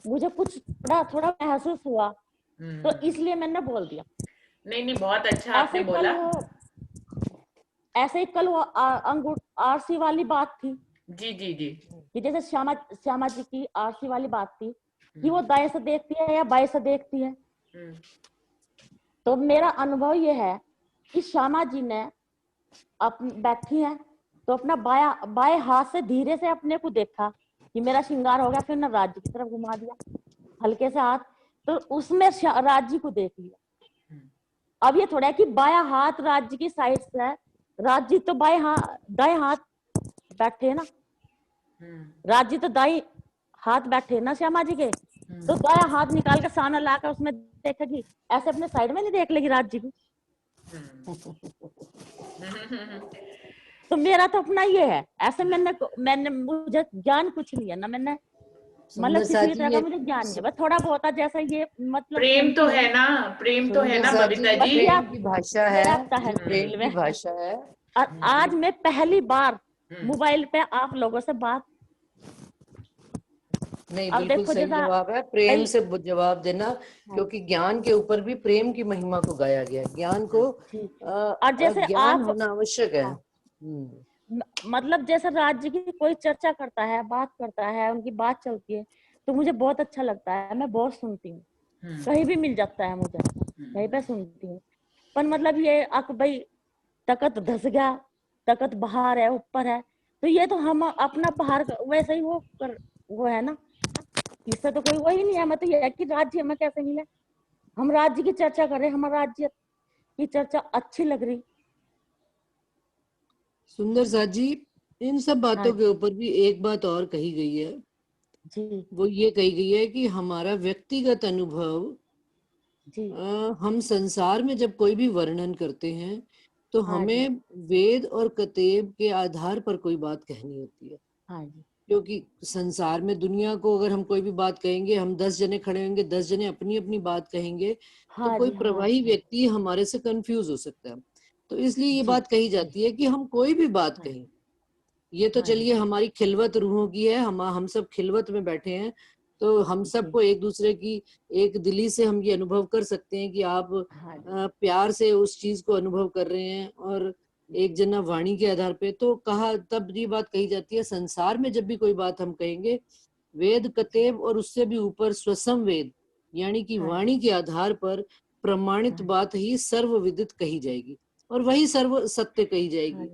मुझे कुछ थोड़ा थोड़ा महसूस हुआ तो इसलिए मैंने बोल दिया। नहीं बहुत अच्छा आपने बोला। ऐसे ही कल वो आरसी वाली बात थी। जी जी जी। कि जैसे श्यामा जी की आरसी वाली बात थी कि वो दाएं से देखती है या बाएं से देखती है। तो मेरा अनुभव ये है कि श्यामा जी ने बैठी है तो अपना बाएं हाथ से धीरे से अपने को देखा कि मेरा श्रृंगार हो गया, फिर न राज्य की तरफ घुमा दिया हल्के से हाथ, तो उसमें राज्य को देख लिया। अब ये थोड़ा है कि बायां हाथ राज्य की साइड से है, राज्य तो दाएं हाथ बैठे ना, राज्य तो दाएं हाथ बैठे ना श्यामा जी के, तो दाया हाथ निकाल के सामने लाकर उसमें देखेगी, ऐसे अपने साइड में नहीं देख लेगी राज्य को। तो मेरा तो अपना ये है, ऐसे मैंने मुझे ज्ञान कुछ नहीं है ना, मैंने मतलब किसी भी तरह का मुझे ज्ञान नहीं है, बस थोड़ा बहुत जैसा ये मतलब प्रेम तो है ना, प्रेम तो है ना बबीता जी। प्रेम की भाषा है, प्रेम की में भाषा है। और आज मैं पहली बार मोबाइल पे आप लोगों से बात, नहीं अब बिल्कुल देखो सही जैसा जवाब है, प्रेम से जवाब देना, क्योंकि ज्ञान के ऊपर भी प्रेम की महिमा को गाया गया है। ज्ञान को और जैसे ज्ञान आप होना आवश्यक है। मतलब जैसे राज्य की कोई चर्चा करता है, बात करता है, उनकी बात चलती है तो मुझे बहुत अच्छा लगता है, मैं बहुत सुनती हूँ, कहीं भी मिल जाता है मुझे, कहीं पे सुनती हूँ। पर मतलब ये भाई तकत धस गया, तकत बाहर है ऊपर है, तो ये तो हम अपना बाहर वैसे ही वो है ना, इससे तो कोई वही नहीं है। मैं तो ये है कि राज्य हमें कैसे मिले, हम राज्य की चर्चा कर रहे हैं, हमारा राज्य की चर्चा अच्छी लग रही। सुंदर साथ जी, इन सब बातों के ऊपर भी एक बात और कही गई है जी। वो ये कही गई है कि हमारा व्यक्तिगत अनुभव जी। हम संसार में जब कोई भी वर्णन करते हैं तो हमें वेद और कतेब के आधार पर कोई बात कहनी होती है। क्योंकि संसार में दुनिया को अगर हम कोई भी बात कहेंगे, हम 10 जने खड़े होंगे, 10 जने अपनी अपनी बात कहेंगे, तो कोई प्रवाही व्यक्ति हमारे से कंफ्यूज हो सकता है। तो इसलिए ये बात कही जाती है कि हम कोई भी बात कहें, ये तो चलिए हमारी खिलवत रूहों की है, हम सब खिलवत में बैठे हैं, तो हम सबको एक दूसरे की एक दिली से हम ये अनुभव कर सकते हैं कि आप प्यार से उस चीज को अनुभव कर रहे हैं, और एक जना वाणी के आधार पे तो कहा, तब ये बात कही जाती है संसार में जब भी कोई बात हम कहेंगे, वेद कतेब और उससे भी ऊपर स्वसम वेद यानी कि वाणी के आधार पर प्रमाणित बात ही सर्वविदित कही जाएगी और वही सर्व सत्य कही जाएगी।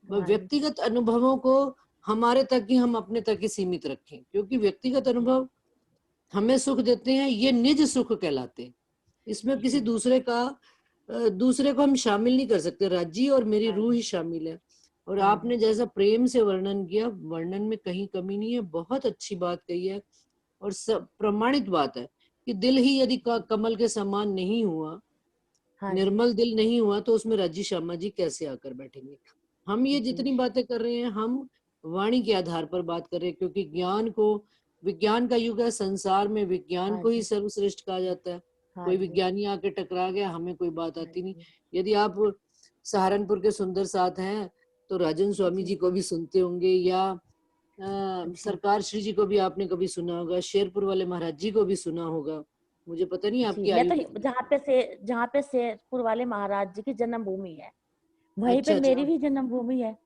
व्यक्तिगत अनुभवों को हमारे तक ही, हम अपने तक ही सीमित रखें, क्योंकि व्यक्तिगत अनुभव हमें सुख देते हैं, ये निज सुख कहलाते हैं। इसमें किसी दूसरे को हम शामिल नहीं कर सकते, राज्य और मेरी रूह ही शामिल है। और आपने जैसा प्रेम से वर्णन किया, वर्णन में कहीं कमी नहीं है, बहुत अच्छी बात कही है और सब प्रमाणित बात है कि दिल ही यदि कमल के समान नहीं हुआ, निर्मल दिल नहीं हुआ, तो उसमें राज्य श्यामा जी कैसे आकर बैठेंगे। हम ये जितनी बातें कर रहे हैं, हम वाणी के आधार पर बात कर रहे हैं, क्योंकि विज्ञान का युग है, संसार में विज्ञान को ही सर्वश्रेष्ठ कहा जाता है। कोई विज्ञानी आके टकरा गया, हमें कोई बात आती नहीं। यदि आप सहारनपुर के सुंदर साथ हैं तो राजन स्वामी जी को भी सुनते होंगे, या सरकार श्री जी को भी आपने कभी सुना होगा, शेरपुर वाले महाराज जी को भी सुना होगा, मुझे पता नहीं आपकी मैं तो जहाँ पे शेरपुर वाले महाराज जी की जन्मभूमि है, वहीं पे मेरी भी जन्मभूमि है।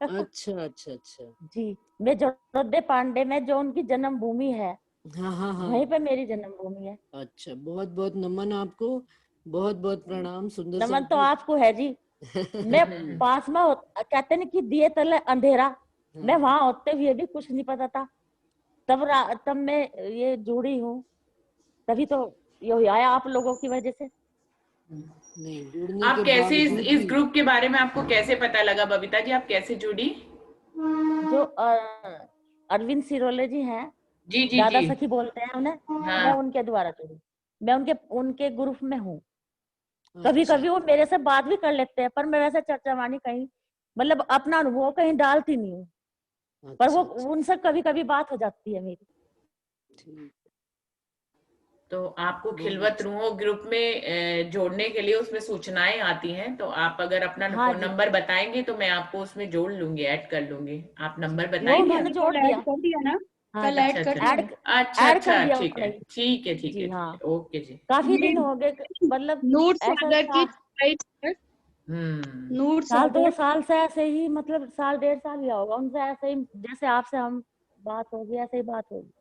अच्छा अच्छा अच्छा जी, मैं जोरदे पांडे में जो उनकी जन्मभूमि है, हाँ हाँ हाँ, वहीं पे मेरी जन्मभूमि है। अच्छा, बहुत बहुत नमन आपको। बहुत बहुत प्रणाम सुंदर नमन साहब तो जी। आपको है जी। मैं पास में कहते नहीं कि दिए तले अंधेरा, मैं वहां होते हुए भी कुछ नहीं पता था। तब मैं ये जुड़ी हूँ, तभी तो ये आया आप लोगों की वजह से। नहीं, जुड़ने आप के कैसे बावजूद इस भी ग्रुप के बारे में आपको कैसे पता लगा बबीता जी, आप कैसे जुड़ी? जो अरविंद सिरोले जी हैं, जी जी दादा जी। सखी बोलते हैं उन्हें, हाँ। मैं उनके द्वारा जुड़ी। मैं उनके ग्रुप में हूँ। कभी अच्छा। कभी वो मेरे से बात भी कर लेते हैं, पर मैं वैसे चर्चा वाणी कहीं, मतलब अपना अनुभव कहीं डालती नहीं हूँ, पर वो उनसे कभी कभी बात हो जाती है मेरी। ठीक। तो आपको खिलवत रूहों ग्रुप में जोड़ने के लिए उसमें सूचनाएं आती हैं, तो आप अगर अपना हाँ फोन जी। नंबर बताएंगे तो मैं आपको उसमें जोड़ लूंगी, ऐड कर लूंगी। आप नंबर वो बताएंगे? उन्होंने जोड़ दिया, कर दिया ना, हाँ कल जी, ऐड कर दिया। अच्छा ऐड कर अच्छा, दिया ठीक है उन्होंने। ठीक है ठीक जी है, हाँ, ओके जी। काफी दिन हो गए, मतलब नूर ऐसा सागर की नूर साल 2 सागर साल से ऐसे ही, मतलब साल 1.5 साल ही होगा उनसे ऐसे ही, जैसे आपसे हम बात होगी ऐसे ही बात होगी।